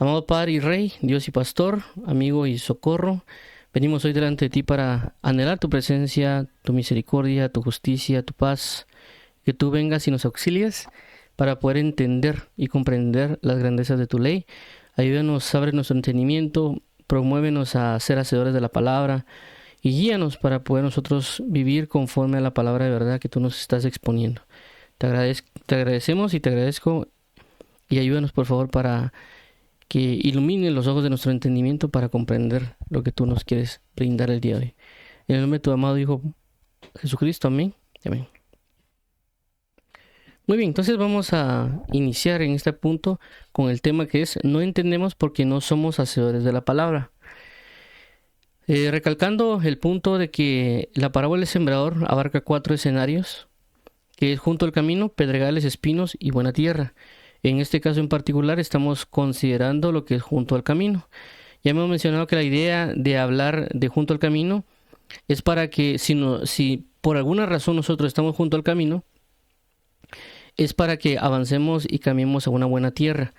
Amado Padre y Rey, Dios y Pastor, amigo y socorro, venimos hoy delante de ti para anhelar tu presencia, tu misericordia, tu justicia, tu paz, que tú vengas y nos auxilies para poder entender y comprender las grandezas de tu ley. Ayúdanos, abre nuestro entendimiento, promuévenos a ser hacedores de la palabra y guíanos para poder nosotros vivir conforme a la palabra de verdad que tú nos estás exponiendo. Te agradecemos y te agradezco y ayúdanos por favor para que ilumine los ojos de nuestro entendimiento para comprender lo que tú nos quieres brindar el día de hoy. En el nombre de tu amado Hijo Jesucristo, amén. Amén. Muy bien, entonces vamos a iniciar en este punto con el tema que es: no entendemos porque no somos hacedores de la palabra. Recalcando el punto de que la parábola del sembrador abarca 4 escenarios, que es junto al camino, pedregales, espinos y buena tierra. En este caso en particular estamos considerando lo que es junto al camino. Ya hemos mencionado que la idea de hablar de junto al camino es para que si por alguna razón nosotros estamos junto al camino, es para que avancemos y cambiemos a una buena tierra.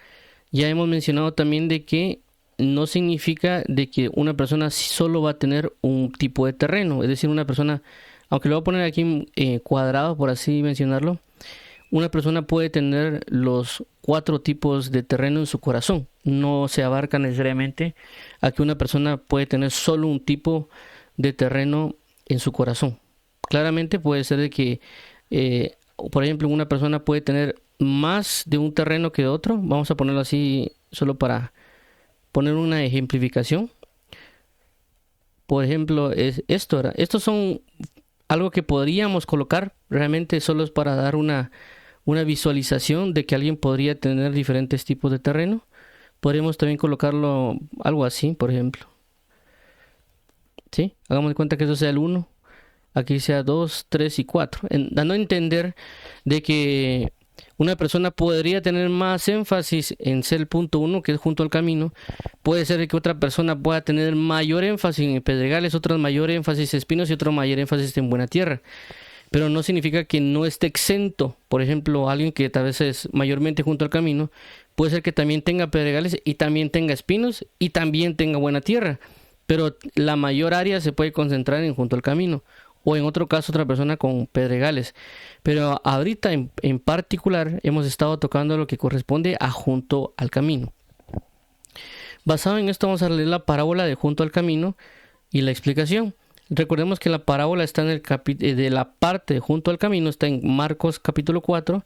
Ya hemos mencionado también de que no significa de que una persona solo va a tener un tipo de terreno, es decir, una persona, aunque lo voy a poner aquí cuadrado por así mencionarlo, una persona puede tener los 4 tipos de terreno en su corazón. No se abarca necesariamente a que una persona puede tener solo un tipo de terreno en su corazón. Claramente puede ser de que, por ejemplo, una persona puede tener más de un terreno que de otro. Vamos a ponerlo así solo para poner una ejemplificación. Por ejemplo, estos son algo que podríamos colocar realmente solo es para dar una visualización de que alguien podría tener diferentes tipos de terreno. Podríamos también colocarlo algo así, por ejemplo. ¿Sí? Hagamos de cuenta que eso sea el 1, aquí sea 2, 3 y 4. Dando a entender de que una persona podría tener más énfasis en ser el punto 1, que es junto al camino. Puede ser que otra persona pueda tener mayor énfasis en pedregales, otra mayor énfasis en espinos y otro mayor énfasis en buena tierra. Pero no significa que no esté exento. Por ejemplo, alguien que tal vez es mayormente junto al camino, puede ser que también tenga pedregales y también tenga espinos y también tenga buena tierra. Pero la mayor área se puede concentrar en junto al camino. O en otro caso, otra persona con pedregales. Pero ahorita en particular hemos estado tocando lo que corresponde a junto al camino. Basado en esto vamos a leer la parábola de junto al camino y la explicación. Recordemos que la parábola está en de la parte de junto al camino, está en Marcos capítulo 4,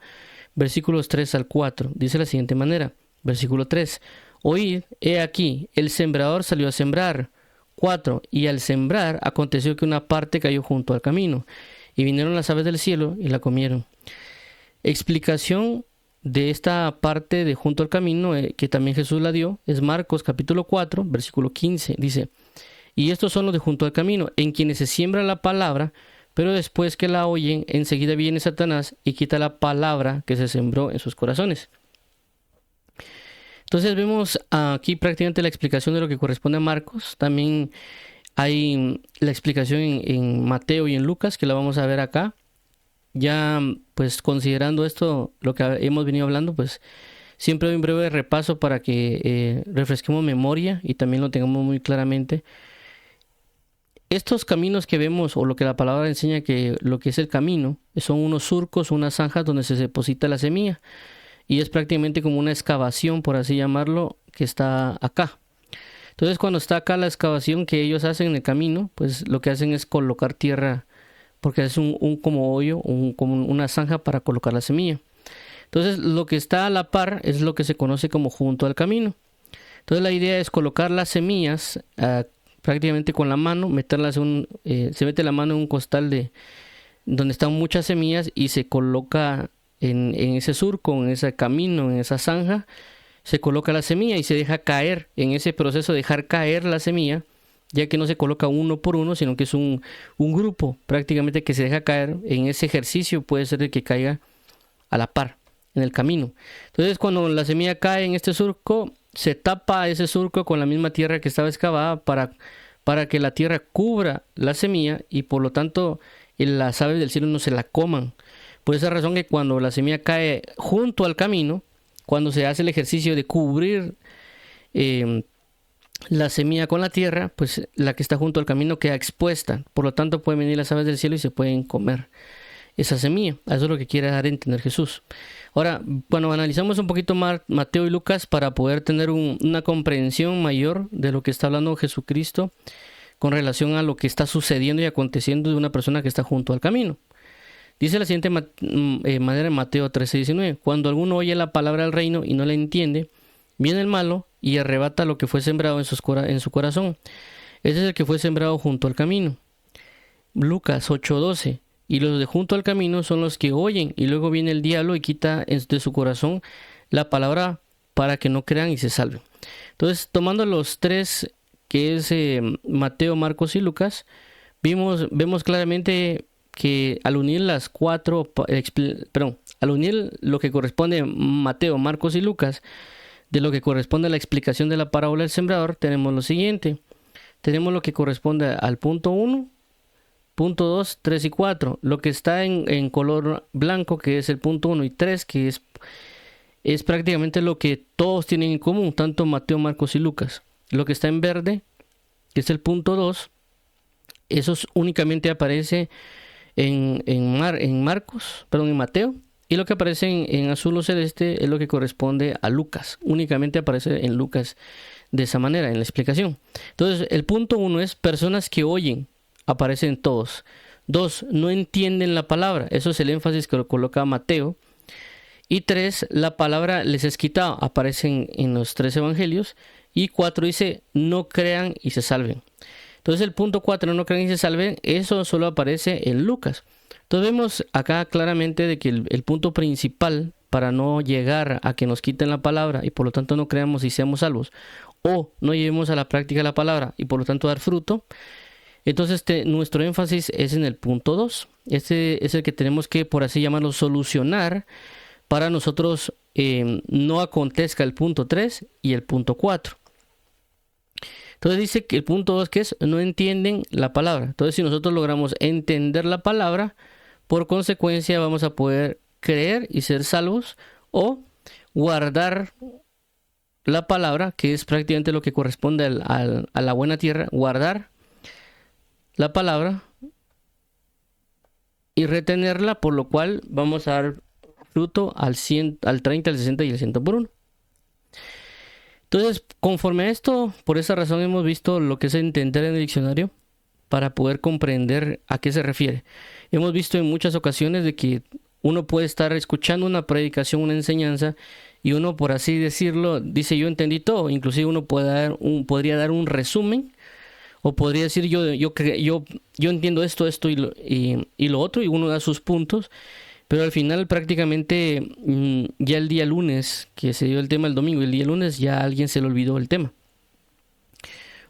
versículos 3 al 4. Dice de la siguiente manera, versículo 3. Oíd, he aquí, el sembrador salió a sembrar. 4. Y al sembrar aconteció que una parte cayó junto al camino, y vinieron las aves del cielo y la comieron. Explicación de esta parte de junto al camino, que también Jesús la dio, es Marcos capítulo 4, versículo 15. Dice: y estos son los de junto al camino, en quienes se siembra la palabra, pero después que la oyen, enseguida viene Satanás y quita la palabra que se sembró en sus corazones. Entonces vemos aquí prácticamente la explicación de lo que corresponde a Marcos. También hay la explicación en Mateo y en Lucas, que la vamos a ver acá. Ya pues considerando esto, lo que hemos venido hablando, pues siempre doy un breve repaso para que refresquemos memoria y también lo tengamos muy claramente. Estos caminos que vemos, o lo que la palabra enseña que lo que es el camino, son unos surcos, unas zanjas donde se deposita la semilla. Y es prácticamente como una excavación, por así llamarlo, que está acá. Entonces cuando está acá la excavación que ellos hacen en el camino, pues lo que hacen es colocar tierra, porque es un como hoyo, como una zanja para colocar la semilla. Entonces lo que está a la par es lo que se conoce como junto al camino. Entonces la idea es colocar las semillas prácticamente con la mano, meterlas se mete la mano en un costal donde están muchas semillas y se coloca en ese surco, en ese camino, en esa zanja, se coloca la semilla y se deja caer. En ese proceso de dejar caer la semilla, ya que no se coloca uno por uno, sino que es un grupo prácticamente que se deja caer. En ese ejercicio puede ser de que caiga a la par en el camino. Entonces cuando la semilla cae en este surco, se tapa ese surco con la misma tierra que estaba excavada para que la tierra cubra la semilla y por lo tanto las aves del cielo no se la coman. Por esa razón que cuando la semilla cae junto al camino, cuando se hace el ejercicio de cubrir la semilla con la tierra, pues la que está junto al camino queda expuesta. Por lo tanto, pueden venir las aves del cielo y se pueden comer esa semilla. Eso es lo que quiere dar a entender Jesús. Ahora, bueno, analizamos un poquito más Mateo y Lucas para poder tener una comprensión mayor de lo que está hablando Jesucristo con relación a lo que está sucediendo y aconteciendo de una persona que está junto al camino. Dice la siguiente manera en Mateo 13:19: cuando alguno oye la palabra del reino y no la entiende, viene el malo y arrebata lo que fue sembrado en su corazón. Ese es el que fue sembrado junto al camino. Lucas 8:12: y los de junto al camino son los que oyen, y luego viene el diablo y quita de su corazón la palabra para que no crean y se salven. Entonces, tomando los tres, que es Mateo, Marcos y Lucas, vemos claramente que al unir al unir lo que corresponde a Mateo, Marcos y Lucas, de lo que corresponde a la explicación de la parábola del sembrador, tenemos lo siguiente. Tenemos lo que corresponde al punto 1, punto 2, 3 y 4. Lo que está en color blanco, que es el punto 1 y 3, que es prácticamente lo que todos tienen en común, tanto Mateo, Marcos y Lucas. Lo que está en verde, que es el punto 2, eso únicamente aparece en Mateo. Y lo que aparece en azul o celeste es lo que corresponde a Lucas. Únicamente aparece en Lucas de esa manera, en la explicación. Entonces, el punto 1 es personas que oyen. Aparecen todos. 2, no entienden la palabra. Eso es el énfasis que lo coloca Mateo. Y 3, la palabra les es quitada. Aparecen en los 3 evangelios. Y 4 dice, no crean y se salven. Entonces el punto 4, no crean y se salven, eso solo aparece en Lucas. Entonces vemos acá claramente de que el punto principal para no llegar a que nos quiten la palabra y por lo tanto no creamos y seamos salvos, o no llevemos a la práctica la palabra y por lo tanto dar fruto, entonces nuestro énfasis es en el punto 2. Este es el que tenemos que, por así llamarlo, solucionar para nosotros no acontezca el punto 3 y el punto 4. Entonces dice que el punto 2 que es, no entienden la palabra. Entonces si nosotros logramos entender la palabra, por consecuencia vamos a poder creer y ser salvos, o guardar la palabra, que es prácticamente lo que corresponde a la buena tierra, guardar la palabra y retenerla, por lo cual vamos a dar fruto al 30, al 60 y al 100 por 1. Entonces, conforme a esto, por esa razón hemos visto lo que es entender en el diccionario para poder comprender a qué se refiere. Hemos visto en muchas ocasiones de que uno puede estar escuchando una predicación, una enseñanza, y uno, por así decirlo, dice yo entendí todo. Inclusive uno podría dar un resumen, o podría decir yo entiendo esto y lo otro, y uno da sus puntos. Pero al final prácticamente ya el día lunes, que se dio el tema el domingo, el día lunes ya a alguien se le olvidó el tema.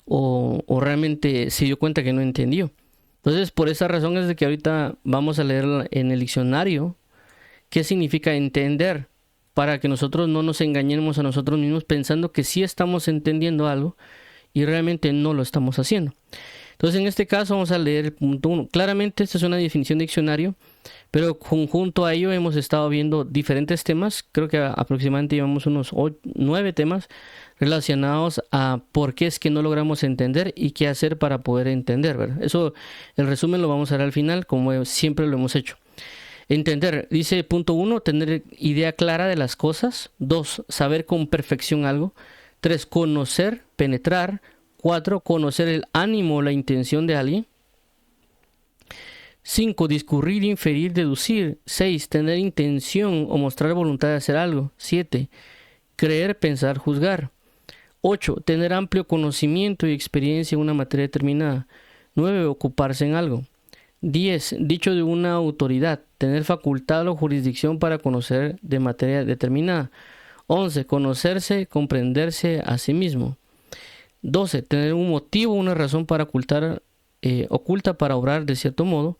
O realmente se dio cuenta que no entendió. Entonces por esa razón es de que ahorita vamos a leer en el diccionario qué significa entender, para que nosotros no nos engañemos a nosotros mismos pensando que sí estamos entendiendo algo y realmente no lo estamos haciendo. Entonces en este caso vamos a leer el punto 1. Claramente esta es una definición de diccionario, pero junto a ello hemos estado viendo diferentes temas. Creo que aproximadamente llevamos unos 9 temas relacionados a por qué es que no logramos entender y qué hacer para poder entender, ¿verdad? Eso, el resumen lo vamos a ver al final, como siempre lo hemos hecho. Entender, dice punto 1, tener idea clara de las cosas. 2, saber con perfección algo. 3, conocer, penetrar. 4, conocer el ánimo o la intención de alguien. 5, discurrir, inferir, deducir. 6, tener intención o mostrar voluntad de hacer algo. 7, creer, pensar, juzgar. 8, tener amplio conocimiento y experiencia en una materia determinada. 9, ocuparse en algo. 10, dicho de una autoridad, tener facultad o jurisdicción para conocer de materia determinada. 11, conocerse, comprenderse a sí mismo. 12, tener un motivo, una razón para oculta para obrar de cierto modo.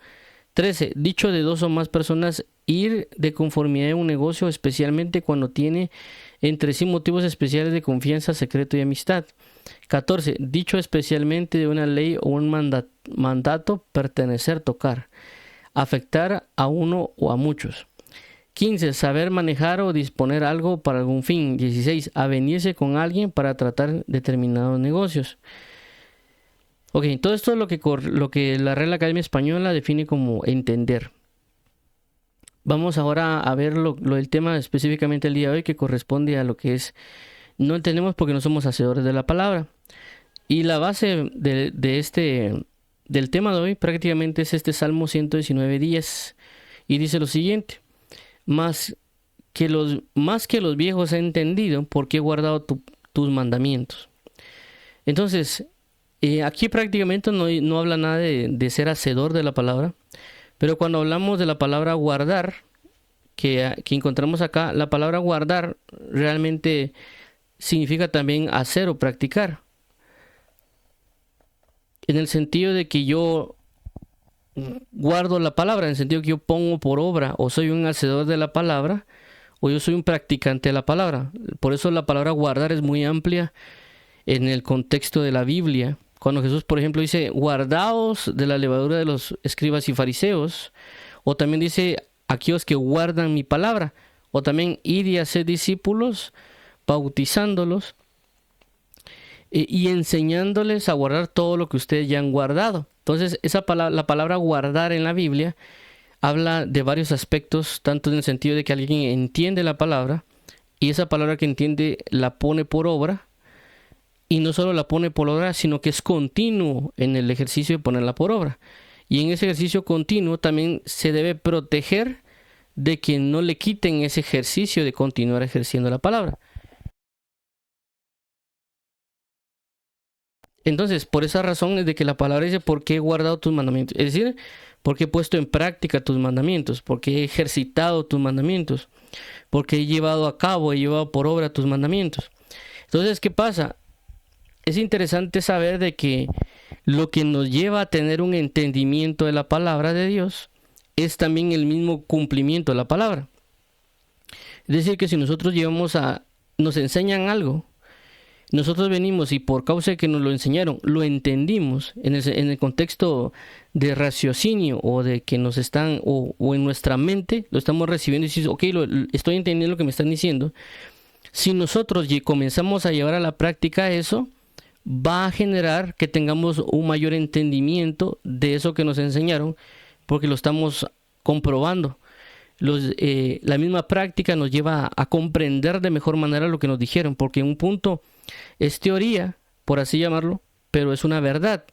13, dicho de 2 o más personas, ir de conformidad en un negocio, especialmente cuando tiene entre sí motivos especiales de confianza, secreto y amistad. 14, dicho especialmente de una ley o un mandato, pertenecer, tocar, afectar a uno o a muchos. 15. Saber manejar o disponer algo para algún fin. 16. Avenirse con alguien para tratar determinados negocios. Ok, todo esto es lo que la Real Academia Española define como entender. Vamos ahora a ver el tema específicamente el día de hoy, que corresponde a lo que es no entendemos porque no somos hacedores de la palabra. Y la base del tema de hoy prácticamente es este Salmo 119:10. Y dice lo siguiente: más que los viejos he entendido, porque he guardado tus mandamientos. Entonces, aquí prácticamente no habla nada de ser hacedor de la palabra, pero cuando hablamos de la palabra guardar, que encontramos acá, la palabra guardar realmente significa también hacer o practicar, en el sentido de que yo guardo la palabra, en el sentido que yo pongo por obra, o soy un hacedor de la palabra, o yo soy un practicante de la palabra. Por eso la palabra guardar es muy amplia en el contexto de la Biblia. Cuando Jesús, por ejemplo, dice, guardaos de la levadura de los escribas y fariseos, o también dice, aquellos que guardan mi palabra, o también id y haced discípulos, bautizándolos y enseñándoles a guardar todo lo que ustedes ya han guardado. Entonces, la palabra guardar en la Biblia habla de varios aspectos, tanto en el sentido de que alguien entiende la palabra, y esa palabra que entiende la pone por obra, y no solo la pone por obra, sino que es continuo en el ejercicio de ponerla por obra. Y en ese ejercicio continuo también se debe proteger de que no le quiten ese ejercicio de continuar ejerciendo la palabra. Entonces, por esa razón es de que la palabra dice, ¿por qué he guardado tus mandamientos? Es decir, porque he puesto en práctica tus mandamientos, porque he ejercitado tus mandamientos, porque he llevado por obra tus mandamientos. Entonces, ¿qué pasa? Es interesante saber de que lo que nos lleva a tener un entendimiento de la palabra de Dios es también el mismo cumplimiento de la palabra. Es decir, que si nosotros nos enseñan algo, nosotros venimos y por causa de que nos lo enseñaron, lo entendimos en el contexto de raciocinio o de que nos están, o en nuestra mente lo estamos recibiendo y decimos, ok, estoy entendiendo lo que me están diciendo. Si nosotros comenzamos a llevar a la práctica eso, va a generar que tengamos un mayor entendimiento de eso que nos enseñaron, porque lo estamos comprobando. La misma práctica nos lleva a comprender de mejor manera lo que nos dijeron, porque en un punto es teoría, por así llamarlo, pero es una verdad.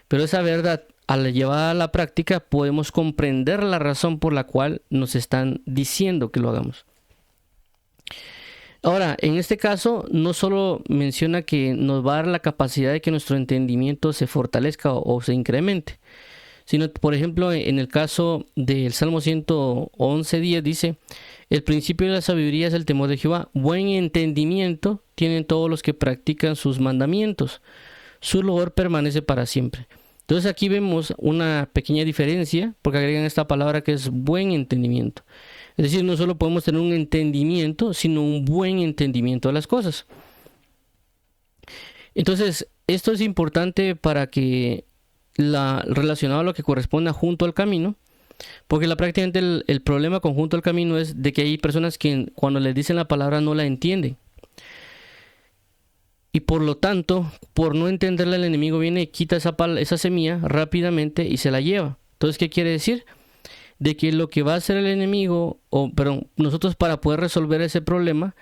Pero esa verdad, al llevar a la práctica, podemos comprender la razón por la cual nos están diciendo que lo hagamos. Ahora, en este caso, no solo menciona que nos va a dar la capacidad de que nuestro entendimiento se fortalezca o se incremente, sino, por ejemplo, en el caso del Salmo 111:10 dice, el principio de la sabiduría es el temor de Jehová, buen entendimiento tienen todos los que practican sus mandamientos, su loor permanece para siempre. Entonces aquí vemos una pequeña diferencia, porque agregan esta palabra que es buen entendimiento. Es decir, no solo podemos tener un entendimiento, sino un buen entendimiento de las cosas. Entonces, esto es importante para que relacionado a lo que corresponde a junto al camino, porque prácticamente el problema con junto al camino es de que hay personas que cuando les dicen la palabra no la entienden. Y por lo tanto, por no entenderla, el enemigo viene y quita esa semilla rápidamente y se la lleva. Entonces, ¿qué quiere decir? De que lo que va a hacer el enemigo, nosotros para poder resolver ese problema,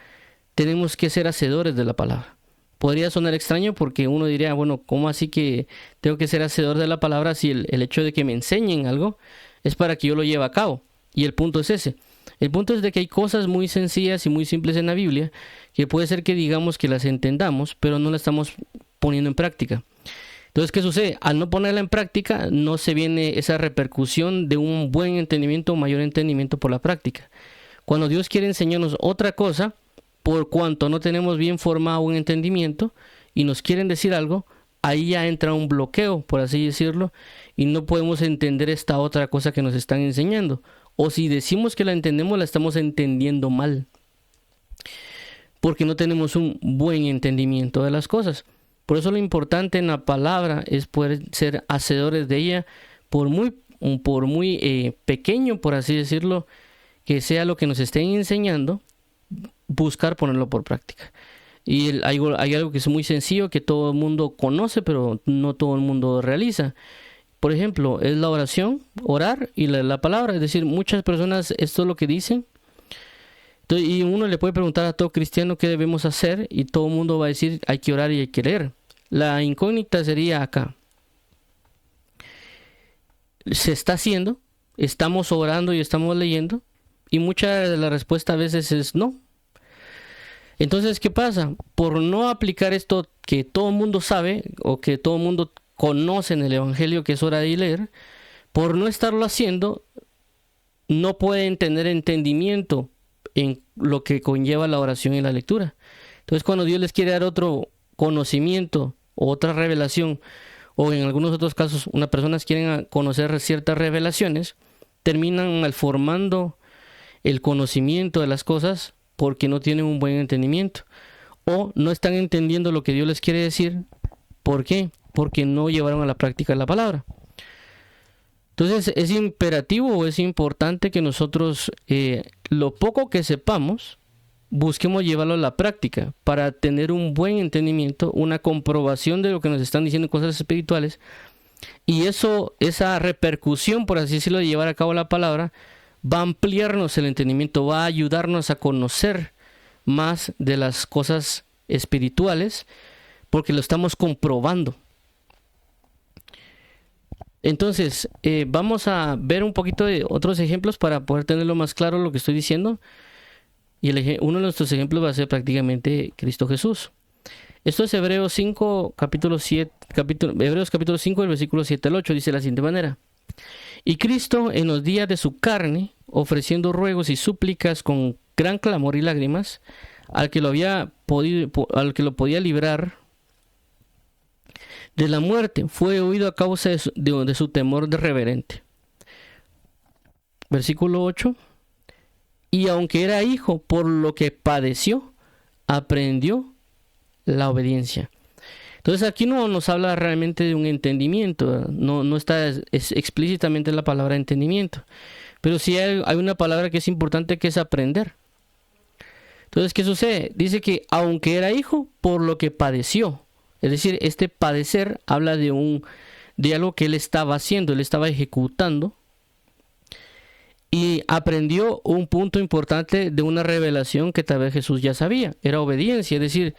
tenemos que ser hacedores de la palabra. Podría sonar extraño porque uno diría, bueno, ¿cómo así que tengo que ser hacedor de la palabra si el hecho de que me enseñen algo es para que yo lo lleve a cabo? Y el punto es ese. El punto es de que hay cosas muy sencillas y muy simples en la Biblia que puede ser que digamos que las entendamos, pero no las estamos poniendo en práctica. Entonces, ¿qué sucede? Al no ponerla en práctica, no se viene esa repercusión de un buen entendimiento o mayor entendimiento por la práctica. Cuando Dios quiere enseñarnos otra cosa, por cuanto no tenemos bien formado un entendimiento y nos quieren decir algo, ahí ya entra un bloqueo, por así decirlo, y no podemos entender esta otra cosa que nos están enseñando. O si decimos que la entendemos, la estamos entendiendo mal, porque no tenemos un buen entendimiento de las cosas. Por eso lo importante en la palabra es poder ser hacedores de ella, por muy pequeño, por así decirlo, que sea lo que nos estén enseñando, buscar ponerlo por práctica. Y hay algo que es muy sencillo, que todo el mundo conoce, pero no todo el mundo realiza. Por ejemplo, es la oración, orar y la palabra. Es decir, muchas personas esto es lo que dicen. Entonces, y uno le puede preguntar a todo cristiano qué debemos hacer y todo el mundo va a decir hay que orar y hay que leer. La incógnita sería acá. ¿Se está haciendo? ¿Estamos orando y estamos leyendo? Y mucha de la respuesta a veces es no. Entonces, ¿qué pasa? Por no aplicar esto que todo el mundo sabe o que todo el mundo conoce en el Evangelio, que es hora de leer, por no estarlo haciendo, no pueden tener entendimiento en lo que conlleva la oración y la lectura. Entonces, cuando Dios les quiere dar otro conocimiento o otra revelación, o en algunos otros casos, unas personas quieren conocer ciertas revelaciones, terminan malformando el conocimiento de las cosas porque no tienen un buen entendimiento o no están entendiendo lo que Dios les quiere decir. ¿Por qué? Porque no llevaron a la práctica la palabra. Entonces es imperativo o es importante que nosotros lo poco que sepamos busquemos llevarlo a la práctica para tener un buen entendimiento, una comprobación de lo que nos están diciendo cosas espirituales, y esa repercusión, por así decirlo, de llevar a cabo la palabra, va a ampliarnos el entendimiento, va a ayudarnos a conocer más de las cosas espirituales, porque lo estamos comprobando. Entonces, vamos a ver un poquito de otros ejemplos para poder tenerlo más claro lo que estoy diciendo. Y uno de nuestros ejemplos va a ser prácticamente Cristo Jesús. Esto es Hebreos 5, Hebreos capítulo 5, el versículo 7 al 8, dice de la siguiente manera. Y Cristo, en los días de su carne, ofreciendo ruegos y súplicas con gran clamor y lágrimas, al que lo podía librar de la muerte, fue oído a causa de su temor reverente. Versículo 8. Y aunque era hijo, por lo que padeció, aprendió la obediencia. Entonces aquí no nos habla realmente de un entendimiento, no está explícitamente la palabra entendimiento, pero sí hay una palabra que es importante, que es aprender. Entonces, ¿qué sucede? Dice que aunque era hijo, por lo que padeció. Es decir, este padecer habla de algo que él estaba haciendo, él estaba ejecutando. Y aprendió un punto importante de una revelación que tal vez Jesús ya sabía, era obediencia. Es decir,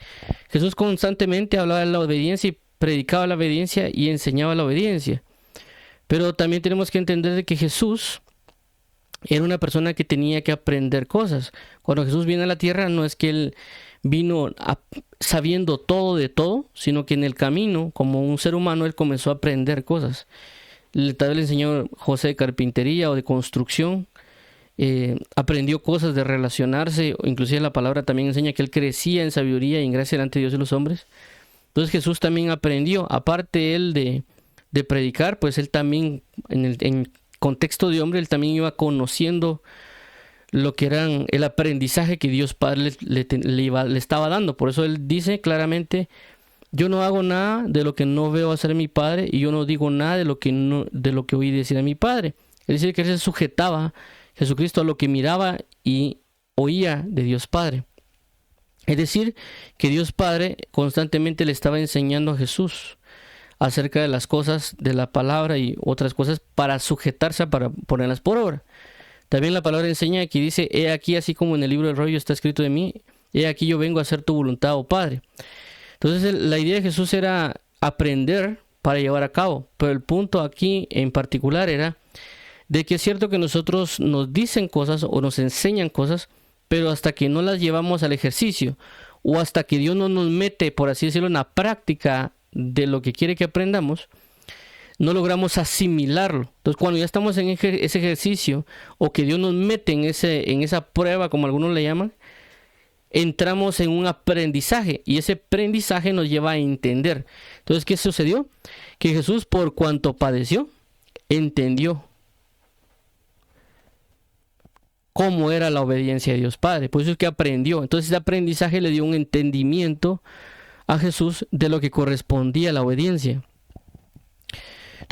Jesús constantemente hablaba de la obediencia y predicaba la obediencia y enseñaba la obediencia. Pero también tenemos que entender de que Jesús era una persona que tenía que aprender cosas. Cuando Jesús vino a la tierra, no es que él vino sabiendo todo de todo, sino que en el camino, como un ser humano, él comenzó a aprender cosas. Tal vez le enseñó José de carpintería o de construcción, aprendió cosas de relacionarse, o inclusive la palabra también enseña que él crecía en sabiduría y en gracia delante de Dios y los hombres. Entonces Jesús también aprendió, aparte él de predicar, pues él también en contexto de hombre, él también iba conociendo lo que eran el aprendizaje que Dios Padre le estaba dando. Por eso él dice claramente: yo no hago nada de lo que no veo hacer mi Padre, y yo no digo nada de lo que oí decir a mi Padre. Es decir, que él se sujetaba, Jesucristo, a lo que miraba y oía de Dios Padre. Es decir, que Dios Padre constantemente le estaba enseñando a Jesús acerca de las cosas de la palabra y otras cosas para sujetarse, para ponerlas por obra. También la palabra enseña que dice: he aquí, así como en el libro del rollo está escrito de mí, he aquí yo vengo a hacer tu voluntad, oh Padre. Entonces la idea de Jesús era aprender para llevar a cabo, pero el punto aquí en particular era de que es cierto que nosotros nos dicen cosas o nos enseñan cosas, pero hasta que no las llevamos al ejercicio o hasta que Dios no nos mete, por así decirlo, en la práctica de lo que quiere que aprendamos, no logramos asimilarlo. Entonces, cuando ya estamos en ese ejercicio o que Dios nos mete en esa prueba, como algunos le llaman, entramos en un aprendizaje y ese aprendizaje nos lleva a entender. Entonces, ¿qué sucedió? Que Jesús, por cuanto padeció, entendió cómo era la obediencia de Dios Padre. Por eso es que aprendió. Entonces, ese aprendizaje le dio un entendimiento a Jesús de lo que correspondía a la obediencia.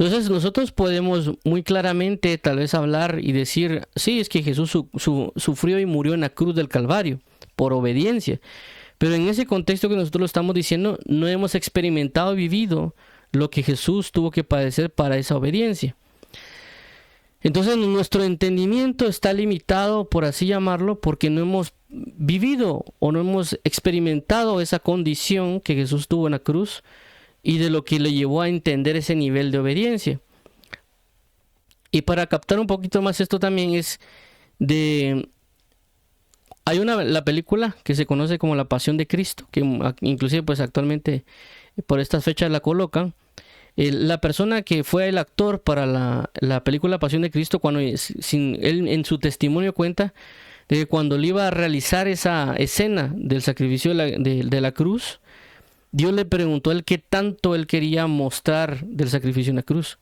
Entonces nosotros podemos muy claramente tal vez hablar y decir, sí, es que Jesús sufrió y murió en la cruz del Calvario por obediencia. Pero en ese contexto que nosotros lo estamos diciendo, no hemos experimentado y vivido lo que Jesús tuvo que padecer para esa obediencia. Entonces nuestro entendimiento está limitado, por así llamarlo, porque no hemos vivido o no hemos experimentado esa condición que Jesús tuvo en la cruz y de lo que le llevó a entender ese nivel de obediencia. Y para captar un poquito más esto también hay la película que se conoce como La Pasión de Cristo, que inclusive pues actualmente por estas fechas la colocan. La persona que fue el actor para la película Pasión de Cristo, cuando él en su testimonio cuenta de que cuando le iba a realizar esa escena del sacrificio de la cruz, Dios le preguntó a él qué tanto él quería mostrar del sacrificio en la cruz.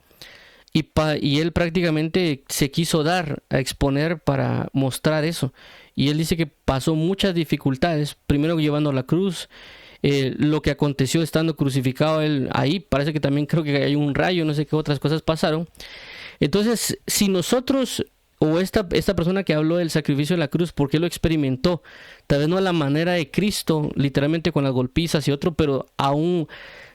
Y él prácticamente se quiso dar a exponer para mostrar eso. Y él dice que pasó muchas dificultades, primero llevando la cruz, lo que aconteció estando crucificado él ahí, parece que también creo que hay un rayo, no sé qué otras cosas pasaron. Entonces, si nosotros, o esta persona que habló del sacrificio de la cruz, porque lo experimentó, tal vez no a la manera de Cristo, literalmente con las golpizas y otro, pero a un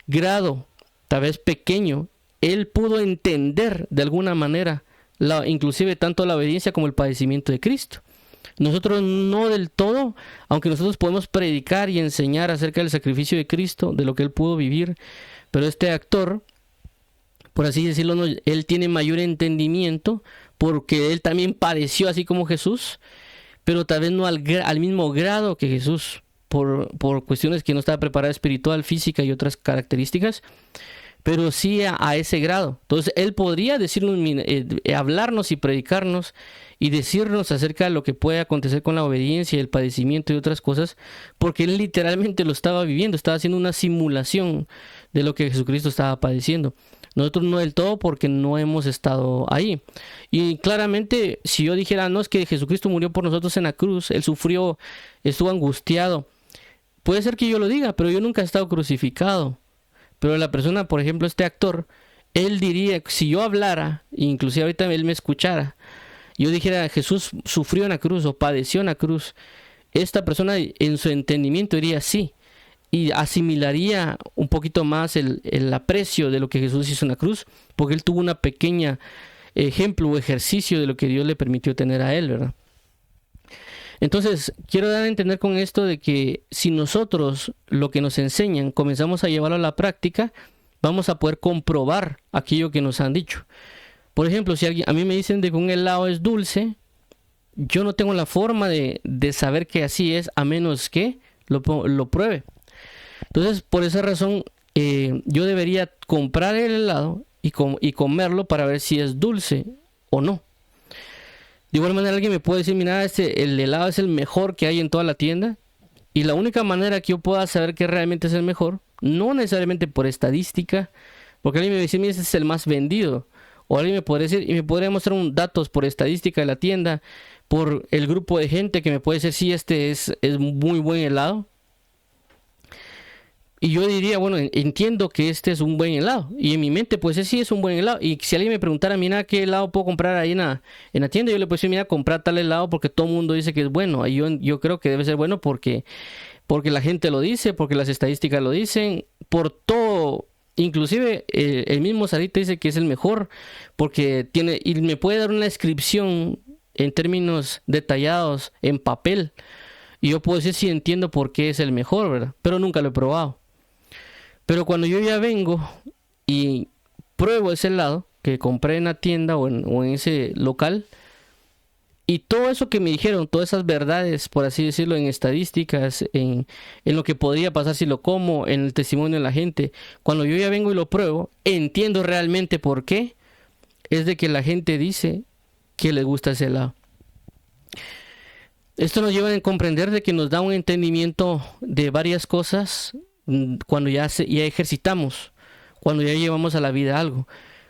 grado tal vez pequeño, él pudo entender de alguna manera, inclusive tanto la obediencia como el padecimiento de Cristo. Nosotros no del todo, aunque nosotros podemos predicar y enseñar acerca del sacrificio de Cristo, de lo que él pudo vivir, pero este actor, por así decirlo, él tiene mayor entendimiento porque él también padeció así como Jesús, pero tal vez no al mismo grado que Jesús, por cuestiones que no estaba preparado espiritual, física y otras características, pero sí a ese grado. Entonces él podría decirnos, hablarnos y predicarnos y decirnos acerca de lo que puede acontecer con la obediencia y el padecimiento y otras cosas, porque él literalmente lo estaba viviendo, estaba haciendo una simulación de lo que Jesucristo estaba padeciendo. Nosotros no del todo, porque no hemos estado ahí. Y claramente, si yo dijera, no, es que Jesucristo murió por nosotros en la cruz, él sufrió, estuvo angustiado, puede ser que yo lo diga, pero yo nunca he estado crucificado. Pero la persona, por ejemplo, este actor, él diría, si yo hablara, inclusive ahorita él me escuchara, yo dijera, Jesús sufrió en la cruz o padeció en la cruz, esta persona en su entendimiento diría sí, y asimilaría un poquito más el aprecio de lo que Jesús hizo en la cruz, porque él tuvo una pequeña ejemplo o ejercicio de lo que Dios le permitió tener a él, ¿verdad? Entonces, quiero dar a entender con esto de que si nosotros lo que nos enseñan comenzamos a llevarlo a la práctica, vamos a poder comprobar aquello que nos han dicho. Por ejemplo, si a mí me dicen de que un helado es dulce, yo no tengo la forma de saber que así es, a menos que lo pruebe. Entonces, por esa razón, yo debería comprar el helado y comerlo para ver si es dulce o no. De igual manera, alguien me puede decir, mira, el helado es el mejor que hay en toda la tienda. Y la única manera que yo pueda saber que realmente es el mejor, no necesariamente por estadística, porque alguien me dice, mira, este es el más vendido. O alguien me podría decir, y me podría mostrar datos por estadística de la tienda, por el grupo de gente que me puede decir, sí, este es muy buen helado. Y yo diría, bueno, entiendo que este es un buen helado. Y en mi mente, pues sí, es un buen helado. Y si alguien me preguntara, mira, ¿qué helado puedo comprar ahí en la tienda? Yo le puedo decir, mira, comprar tal helado porque todo el mundo dice que es bueno. Y yo creo que debe ser bueno porque la gente lo dice, porque las estadísticas lo dicen, por todo. Inclusive el mismo Sarita dice que es el mejor porque tiene, y me puede dar una descripción en términos detallados, en papel. Y yo puedo decir si entiendo por qué es el mejor, ¿verdad? Pero nunca lo he probado. Pero cuando yo ya vengo y pruebo ese helado que compré en la tienda o en ese local, y todo eso que me dijeron, todas esas verdades, por así decirlo, en estadísticas, en lo que podría pasar si lo como, en el testimonio de la gente, cuando yo ya vengo y lo pruebo, entiendo realmente por qué es de que la gente dice que le gusta ese helado. Esto nos lleva a comprender de que nos da un entendimiento de varias cosas cuando ya ejercitamos, cuando ya llevamos a la vida algo.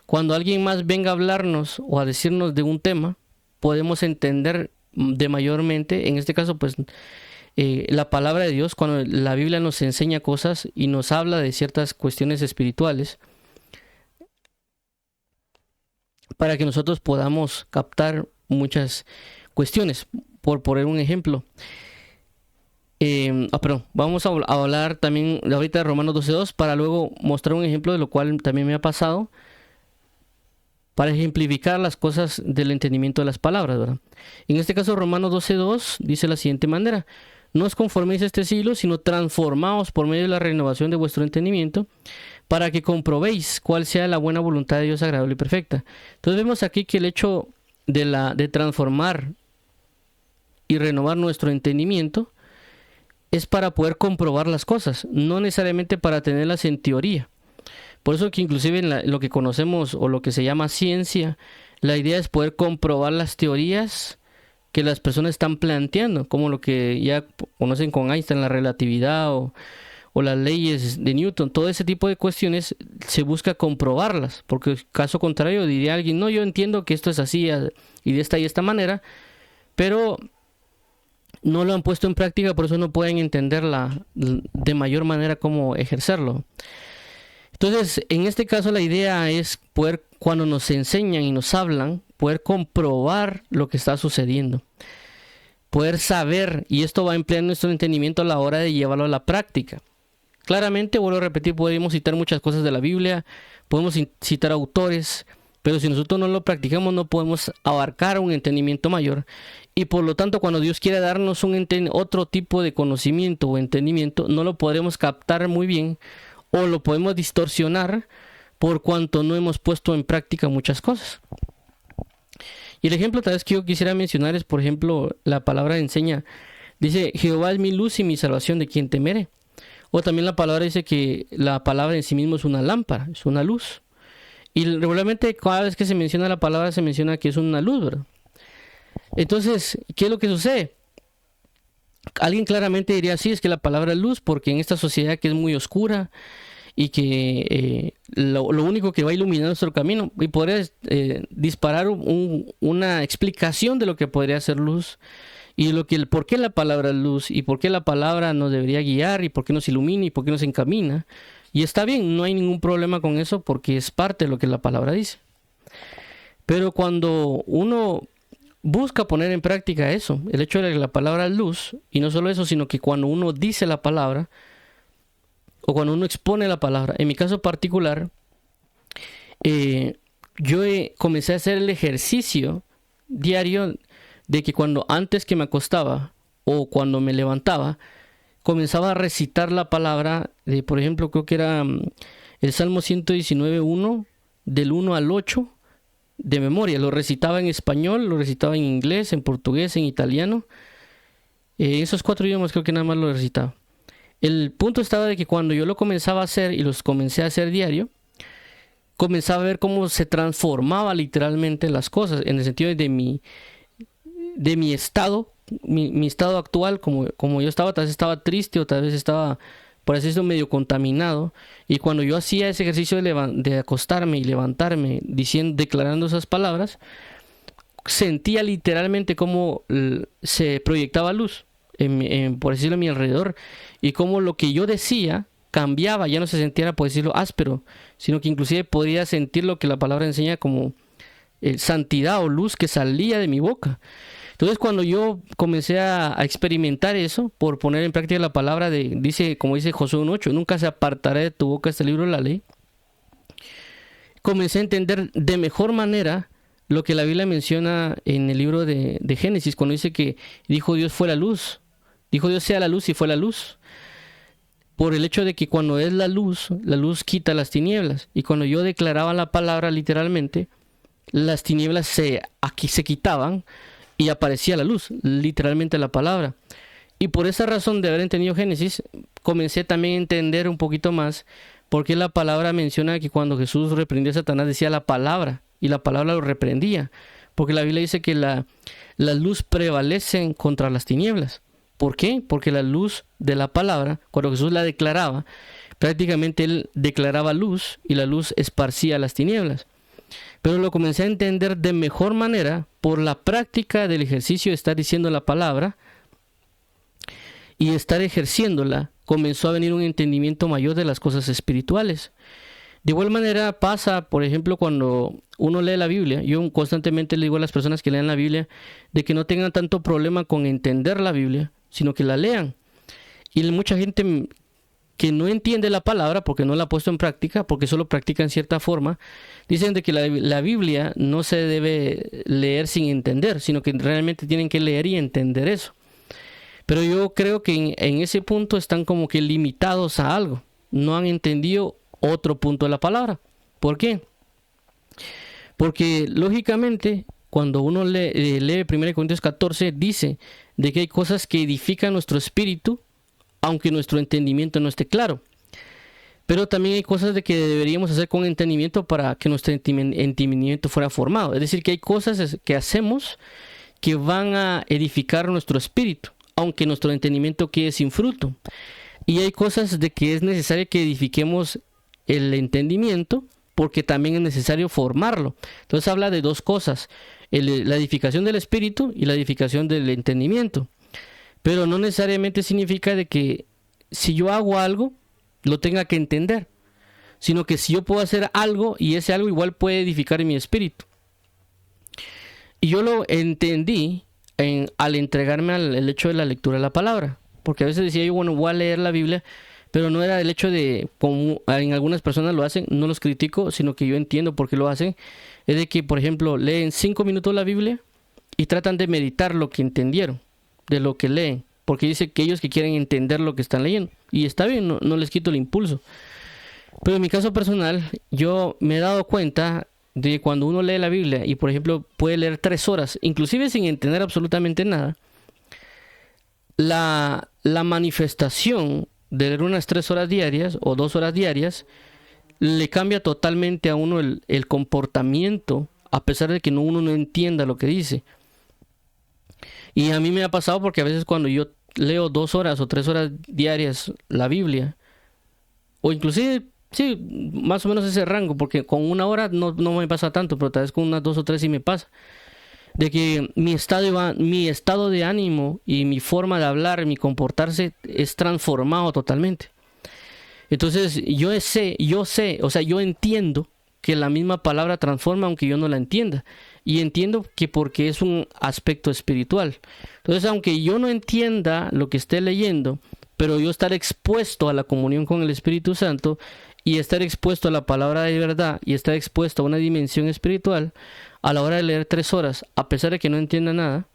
Cuando alguien más venga a hablarnos o a decirnos de un tema, podemos entender de mayormente, en este caso pues la palabra de Dios, cuando la Biblia nos enseña cosas y nos habla de ciertas cuestiones espirituales, para que nosotros podamos captar muchas cuestiones. Por poner un ejemplo, perdón, vamos a hablar también ahorita de Romanos 12:2 para luego mostrar un ejemplo de lo cual también me ha pasado, para ejemplificar las cosas del entendimiento de las palabras, ¿verdad? En este caso, Romanos 12:2 dice de la siguiente manera: no os conforméis a este siglo, sino transformaos por medio de la renovación de vuestro entendimiento, para que comprobéis cuál sea la buena voluntad de Dios agradable y perfecta. Entonces vemos aquí que el hecho de transformar y renovar nuestro entendimiento es para poder comprobar las cosas, no necesariamente para tenerlas en teoría. Por eso que inclusive en lo que conocemos o lo que se llama ciencia, la idea es poder comprobar las teorías que las personas están planteando, como lo que ya conocen con Einstein, la relatividad o las leyes de Newton. Todo ese tipo de cuestiones se busca comprobarlas, porque caso contrario diría alguien: no, yo entiendo que esto es así y de esta manera, pero no lo han puesto en práctica, por eso no pueden entenderla de mayor manera cómo ejercerlo. Entonces, en este caso la idea es poder, cuando nos enseñan y nos hablan, poder comprobar lo que está sucediendo. Poder saber, y esto va a emplear nuestro entendimiento a la hora de llevarlo a la práctica. Claramente, vuelvo a repetir, podemos citar muchas cosas de la Biblia, podemos citar autores, pero si nosotros no lo practicamos no podemos abarcar un entendimiento mayor. Y por lo tanto, cuando Dios quiere darnos otro tipo de conocimiento o entendimiento, no lo podremos captar muy bien, o lo podemos distorsionar por cuanto no hemos puesto en práctica muchas cosas. Y el ejemplo tal vez que yo quisiera mencionar es, por ejemplo, la palabra enseña, dice: Jehová es mi luz y mi salvación, de quien temeré. O también la palabra dice que la palabra en sí mismo es una lámpara, es una luz. Y regularmente cada vez que se menciona la palabra se menciona que es una luz, ¿verdad? Entonces, ¿qué es lo que sucede? Alguien claramente diría: sí, es que la palabra es luz, porque en esta sociedad que es muy oscura y que lo único que va a iluminar nuestro camino, y podría disparar una explicación de lo que podría ser luz, y por qué la palabra es luz, y por qué la palabra nos debería guiar, y por qué nos ilumina, y por qué nos encamina. Y está bien, no hay ningún problema con eso, porque es parte de lo que la palabra dice. Pero cuando uno busca poner en práctica eso, el hecho de que la palabra es luz, y no solo eso, sino que cuando uno dice la palabra, o cuando uno expone la palabra, en mi caso particular, yo comencé a hacer el ejercicio diario de que antes que me acostaba o cuando me levantaba, comenzaba a recitar la palabra, por ejemplo, creo que era el Salmo 119:1, del 1 al 8, de memoria. Lo recitaba en español, lo recitaba en inglés, en portugués, en italiano. Esos 4 idiomas creo que nada más lo recitaba. El punto estaba de que cuando yo lo comenzaba a hacer, y los comencé a hacer diario, comenzaba a ver cómo se transformaba literalmente las cosas, en el sentido de mi estado, mi estado actual, como yo estaba, tal vez estaba triste o tal vez estaba, por así decirlo, medio contaminado. Y cuando yo hacía ese ejercicio de acostarme y levantarme declarando esas palabras, sentía literalmente cómo se proyectaba luz por decirlo, a mi alrededor, y cómo lo que yo decía cambiaba, ya no se sentía, por decirlo, áspero, sino que inclusive podría sentir lo que la palabra enseña como santidad o luz que salía de mi boca. Entonces, cuando yo comencé a experimentar eso, por poner en práctica la palabra como dice Josué 1:8, nunca se apartará de tu boca este libro de la ley, comencé a entender de mejor manera lo que la Biblia menciona en el libro de Génesis, cuando dice que dijo Dios fue la luz, dijo Dios sea la luz y fue la luz. Por el hecho de que cuando es la luz quita las tinieblas. Y cuando yo declaraba la palabra literalmente, las tinieblas se quitaban y aparecía la luz, literalmente la palabra. Y por esa razón de haber entendido Génesis, comencé también a entender un poquito más por qué la palabra menciona que cuando Jesús reprendió a Satanás decía la palabra, y la palabra lo reprendía. Porque la Biblia dice que la luz prevalece contra las tinieblas. ¿Por qué? Porque la luz de la palabra, cuando Jesús la declaraba, prácticamente él declaraba luz y la luz esparcía las tinieblas. Pero lo comencé a entender de mejor manera por la práctica del ejercicio de estar diciendo la palabra y estar ejerciéndola. Comenzó a venir un entendimiento mayor de las cosas espirituales. De igual manera pasa, por ejemplo, cuando uno lee la Biblia. Yo constantemente le digo a las personas que lean la Biblia de que no tengan tanto problema con entender la Biblia, sino que la lean. Y mucha gente que no entiende la palabra porque no la ha puesto en práctica, porque solo practica en cierta forma, dicen de que la Biblia no se debe leer sin entender, sino que realmente tienen que leer y entender eso. Pero yo creo que en ese punto están como que limitados a algo. No han entendido otro punto de la palabra. ¿Por qué? Porque lógicamente cuando uno lee 1 Corintios 14 dice de que hay cosas que edifican nuestro espíritu aunque nuestro entendimiento no esté claro. Pero también hay cosas de que deberíamos hacer con entendimiento para que nuestro entendimiento fuera formado. Es decir, que hay cosas que hacemos que van a edificar nuestro espíritu, aunque nuestro entendimiento quede sin fruto. Y hay cosas de que es necesario que edifiquemos el entendimiento, porque también es necesario formarlo. Entonces habla de dos cosas, la edificación del espíritu y la edificación del entendimiento. Pero no necesariamente significa de que si yo hago algo, lo tenga que entender, sino que si yo puedo hacer algo y ese algo igual puede edificar mi espíritu. Y yo lo entendí al entregarme al hecho de la lectura de la palabra, porque a veces decía yo, bueno, voy a leer la Biblia, pero no era el hecho de, como en algunas personas lo hacen, no los critico, sino que yo entiendo por qué lo hacen, es de que, por ejemplo, leen 5 minutos la Biblia y tratan de meditar lo que entendieron de lo que leen, porque dice que ellos que quieren entender lo que están leyendo, y está bien, no les quito el impulso. Pero en mi caso personal, yo me he dado cuenta de que cuando uno lee la Biblia y por ejemplo puede leer 3 horas, inclusive sin entender absolutamente nada, la manifestación de leer unas 3 horas diarias o 2 horas diarias le cambia totalmente a uno el comportamiento, a pesar de que uno no entienda lo que dice. Y a mí me ha pasado porque a veces cuando yo leo 2 horas o 3 horas diarias la Biblia, o inclusive, sí, más o menos ese rango, porque con 1 hora no me pasa tanto, pero tal vez con unas 2 o 3 sí me pasa, de que mi estado de ánimo y mi forma de hablar, mi comportarse es transformado totalmente. Entonces yo sé, o sea, yo entiendo que la misma palabra transforma aunque yo no la entienda. Y entiendo que porque es un aspecto espiritual. Entonces, aunque yo no entienda lo que esté leyendo, pero yo estar expuesto a la comunión con el Espíritu Santo y estar expuesto a la palabra de verdad y estar expuesto a una dimensión espiritual, a la hora de leer 3 horas, a pesar de que no entienda nada,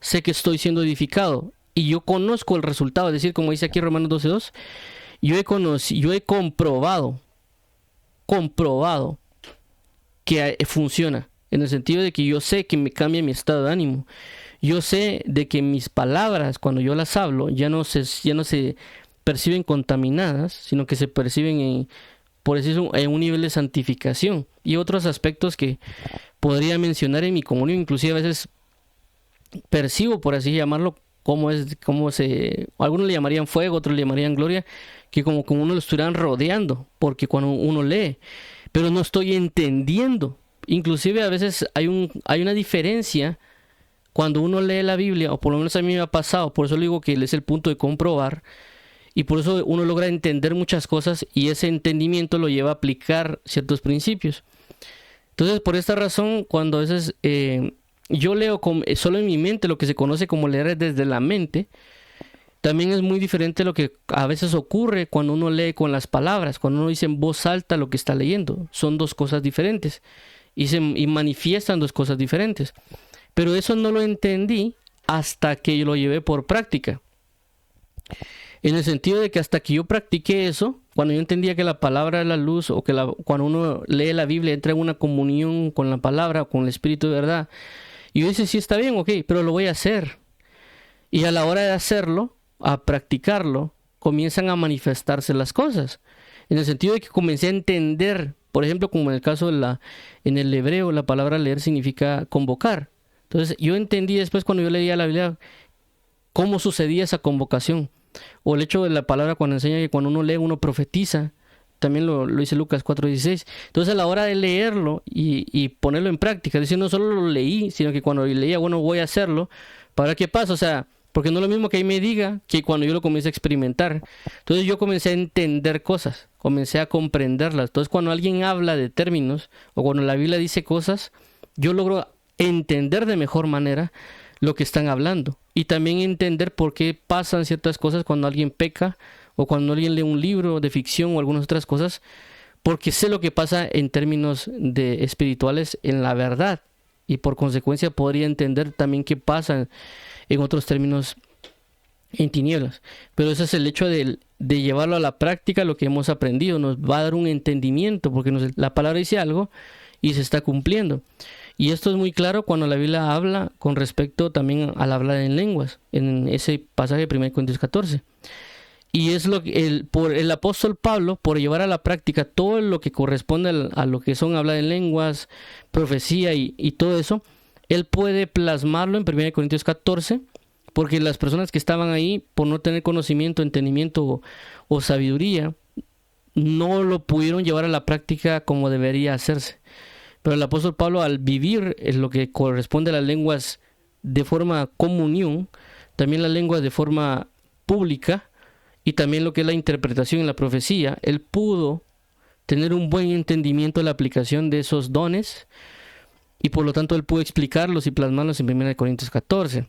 sé que estoy siendo edificado y yo conozco el resultado. Es decir, como dice aquí Romanos 12:2, yo he comprobado que funciona. En el sentido de que yo sé que me cambia mi estado de ánimo. Yo sé de que mis palabras, cuando yo las hablo, ya no se perciben contaminadas, sino que se perciben en un nivel de santificación. Y otros aspectos que podría mencionar en mi comunión, inclusive a veces percibo, por así llamarlo, algunos le llamarían fuego, otros le llamarían gloria, que como uno lo estuvieran rodeando, porque cuando uno lee, pero no estoy entendiendo. Inclusive a veces hay una diferencia cuando uno lee la Biblia, o por lo menos a mí me ha pasado, por eso le digo que es el punto de comprobar, y por eso uno logra entender muchas cosas y ese entendimiento lo lleva a aplicar ciertos principios. Entonces, por esta razón, cuando a veces yo leo solo en mi mente, lo que se conoce como leer desde la mente, también es muy diferente lo que a veces ocurre cuando uno lee con las palabras, cuando uno dice en voz alta lo que está leyendo. Son 2 cosas diferentes. Y manifiestan 2 cosas diferentes. Pero eso no lo entendí hasta que yo lo llevé por práctica. En el sentido de que hasta que yo practiqué eso, cuando yo entendía que la palabra es la luz, o que cuando uno lee la Biblia entra en una comunión con la palabra, con el Espíritu de verdad, y yo dije, sí, está bien, ok, pero lo voy a hacer. Y a la hora de hacerlo, a practicarlo, comienzan a manifestarse las cosas. En el sentido de que comencé a entender. Por ejemplo, como en el caso en el hebreo, la palabra leer significa convocar. Entonces, yo entendí después cuando yo leía la Biblia cómo sucedía esa convocación. O el hecho de la palabra cuando enseña que cuando uno lee, uno profetiza. También lo dice Lucas 4:16. Entonces, a la hora de leerlo y ponerlo en práctica, es decir, no solo lo leí, sino que cuando leía, bueno, voy a hacerlo, para ver qué pasa. O sea, Porque no es lo mismo que ahí me diga que cuando yo lo comencé a experimentar. Entonces yo comencé a entender cosas, comencé a comprenderlas. Entonces cuando alguien habla de términos o cuando la Biblia dice cosas, yo logro entender de mejor manera lo que están hablando. Y también entender por qué pasan ciertas cosas cuando alguien peca o cuando alguien lee un libro de ficción o algunas otras cosas, porque sé lo que pasa en términos de espirituales en la verdad. Y por consecuencia podría entender también qué pasa en otros términos en tinieblas. Pero ese es el hecho de llevarlo a la práctica, lo que hemos aprendido. Nos va a dar un entendimiento, porque la palabra dice algo y se está cumpliendo. Y esto es muy claro cuando la Biblia habla con respecto también al hablar en lenguas, en ese pasaje de 1 Corintios 14. Y es lo que por el apóstol Pablo, por llevar a la práctica todo lo que corresponde a lo que son hablar en lenguas, profecía y todo eso, él puede plasmarlo en 1 Corintios 14, porque las personas que estaban ahí, por no tener conocimiento, entendimiento o sabiduría, no lo pudieron llevar a la práctica como debería hacerse. Pero el apóstol Pablo, al vivir en lo que corresponde a las lenguas de forma comunión, también las lenguas de forma pública, y también lo que es la interpretación en la profecía, él pudo tener un buen entendimiento de la aplicación de esos dones, y por lo tanto él pudo explicarlos y plasmarlos en 1 Corintios 14.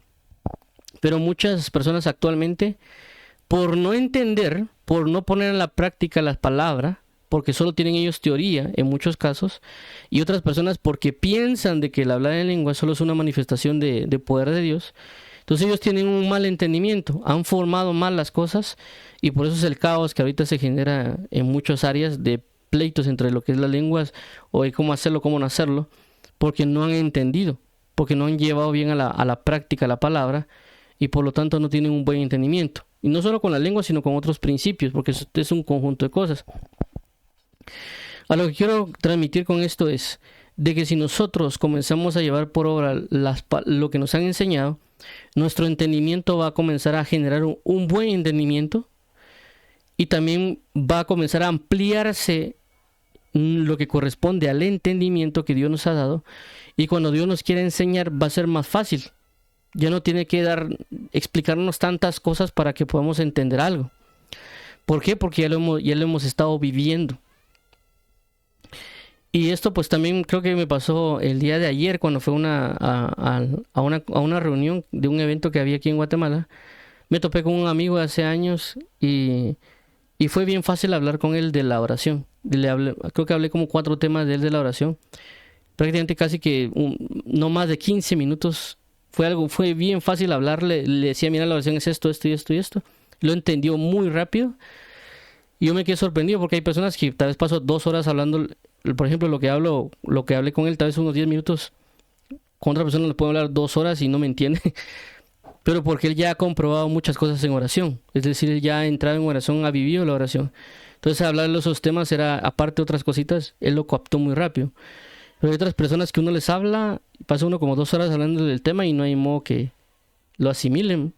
Pero muchas personas actualmente, por no entender, por no poner en la práctica las palabras, porque solo tienen ellos teoría en muchos casos, y otras personas porque piensan de que el hablar en lengua solo es una manifestación de poder de Dios, entonces ellos tienen un mal entendimiento, han formado mal las cosas, y por eso es el caos que ahorita se genera en muchas áreas de pleitos entre lo que es las lenguas o de cómo hacerlo, cómo no hacerlo, porque no han entendido, porque no han llevado bien a la práctica la palabra, y por lo tanto no tienen un buen entendimiento. Y no solo con la lengua, sino con otros principios, porque es un conjunto de cosas. A lo que quiero transmitir con esto es de que si nosotros comenzamos a llevar por obra lo que nos han enseñado, nuestro entendimiento va a comenzar a generar un buen entendimiento, y también va a comenzar a ampliarse lo que corresponde al entendimiento que Dios nos ha dado, y cuando Dios nos quiere enseñar va a ser más fácil. Ya no tiene que explicarnos tantas cosas para que podamos entender algo. ¿Por qué? Porque ya lo hemos estado viviendo. Y esto pues también creo que me pasó el día de ayer cuando fue a una reunión de un evento que había aquí en Guatemala. Me topé con un amigo de hace años y fue bien fácil hablar con él de la oración. Creo que hablé como 4 temas de él de la oración. Prácticamente casi que no más de 15 minutos. Fue bien fácil hablarle. Le decía, mira, la oración es esto, esto y esto y esto. Lo entendió muy rápido. Y yo me quedé sorprendido porque hay personas que tal vez paso 2 horas hablando. Por ejemplo, lo que hablé con él, tal vez unos 10 minutos. Con otra persona le puedo hablar 2 horas y no me entiende. Pero porque él ya ha comprobado muchas cosas en oración. Es decir, él ya ha entrado en oración, ha vivido la oración. Entonces, hablar de esos temas era, aparte de otras cositas, él lo captó muy rápido. Pero hay otras personas que uno les habla, pasa uno como 2 horas hablando del tema y no hay modo que lo asimilen.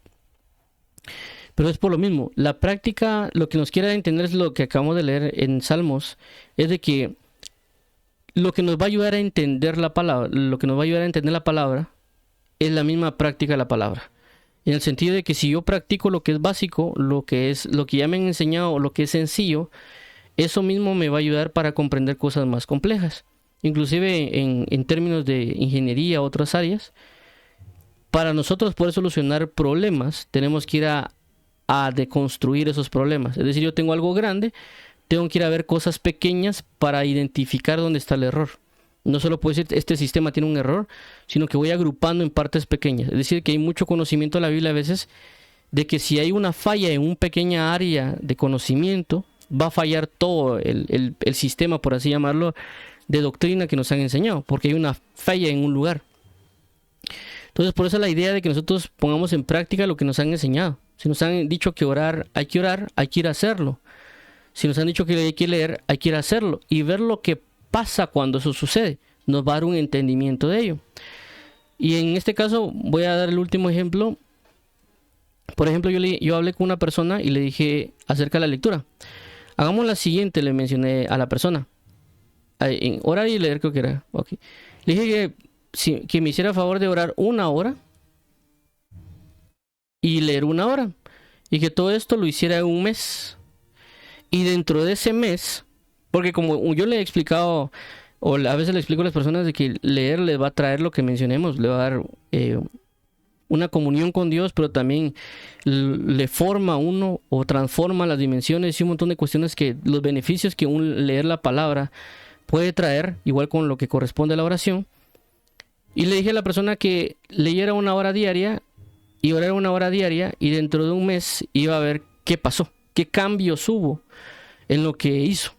Pero es por lo mismo. La práctica, lo que nos quiere entender es lo que acabamos de leer en Salmos, es de que lo que nos va a ayudar a entender la palabra, es la misma práctica de la palabra. En el sentido de que si yo practico lo que es básico, lo que ya me han enseñado, lo que es sencillo, eso mismo me va a ayudar para comprender cosas más complejas. Inclusive en términos de ingeniería, otras áreas, para nosotros poder solucionar problemas, tenemos que ir a deconstruir esos problemas. Es decir, yo tengo algo grande, tengo que ir a ver cosas pequeñas para identificar dónde está el error. No solo puedo decir, este sistema tiene un error, sino que voy agrupando en partes pequeñas. Es decir, que hay mucho conocimiento en la Biblia a veces, de que si hay una falla en una pequeña área de conocimiento, va a fallar todo el sistema, por así llamarlo, de doctrina que nos han enseñado, porque hay una falla en un lugar. Entonces, por eso la idea de que nosotros pongamos en práctica lo que nos han enseñado. Si nos han dicho que orar, hay que ir a hacerlo. Si nos han dicho que hay que leer, hay que ir a hacerlo. Y ver lo que pasa cuando eso sucede. Nos va a dar un entendimiento de ello. Y en este caso, voy a dar el último ejemplo. Por ejemplo, yo hablé con una persona y le dije acerca de la lectura. Hagamos la siguiente, le mencioné a la persona. En orar y leer creo que era. Okay. Le dije que me hiciera favor de orar 1 hora y leer una hora. Y que todo esto lo hiciera en un mes. Y dentro de ese mes, porque como yo le he explicado, o a veces le explico a las personas de que leer les va a traer lo que mencionemos, le va a dar una comunión con Dios, pero también le forma a uno o transforma las dimensiones y un montón de cuestiones que los beneficios que un leer la palabra puede traer, igual con lo que corresponde a la oración. Y le dije a la persona que leyera una hora diaria y orara una hora diaria, y dentro de un mes iba a ver qué pasó, qué cambios hubo en lo que hizo.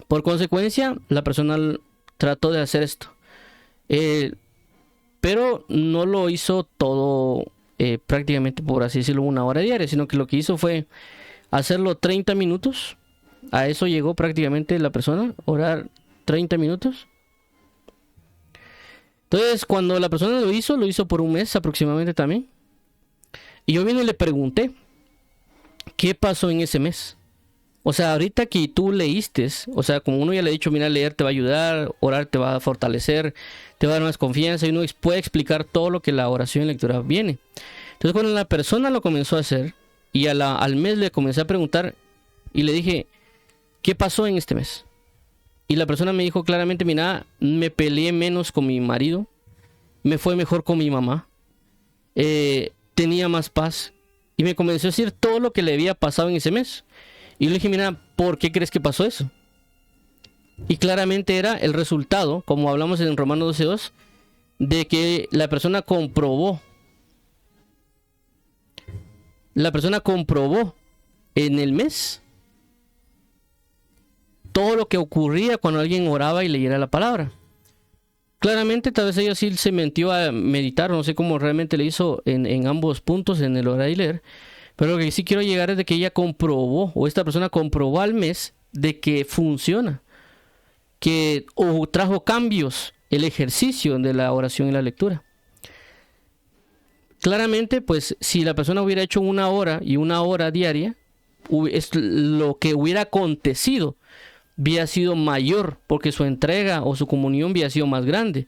Por consecuencia, la persona trató de hacer esto. Pero no lo hizo todo prácticamente, por así decirlo, una hora diaria, sino que lo que hizo fue hacerlo 30 minutos. A eso llegó prácticamente la persona, orar 30 minutos. Entonces, cuando la persona lo hizo por un mes aproximadamente también. Y yo vine y le pregunté, ¿qué pasó en ese mes? O sea, ahorita que tú leíste, o sea, como uno ya le ha dicho, mira, leer te va a ayudar, orar te va a fortalecer, te va a dar más confianza, y uno puede explicar todo lo que la oración y lectura viene. Entonces, cuando la persona lo comenzó a hacer, y al mes le comencé a preguntar, y le dije, ¿qué pasó en este mes? Y la persona me dijo claramente, mira, me peleé menos con mi marido, me fue mejor con mi mamá, tenía más paz, y me comenzó a decir todo lo que le había pasado en ese mes. Y le dije, mira, ¿por qué crees que pasó eso? Y claramente era el resultado, como hablamos en Romanos 12:2, de que la persona comprobó. La persona comprobó en el mes todo lo que ocurría cuando alguien oraba y leyera la palabra. Claramente, tal vez ella sí se metió a meditar, no sé cómo realmente le hizo en ambos puntos, en el orar y leer. Pero lo que sí quiero llegar es de que ella comprobó, o esta persona comprobó al mes, de que funciona, que trajo cambios el ejercicio de la oración y la lectura. Claramente, pues, si la persona hubiera hecho una hora y una hora diaria, lo que hubiera acontecido hubiera sido mayor, porque su entrega o su comunión hubiera sido más grande.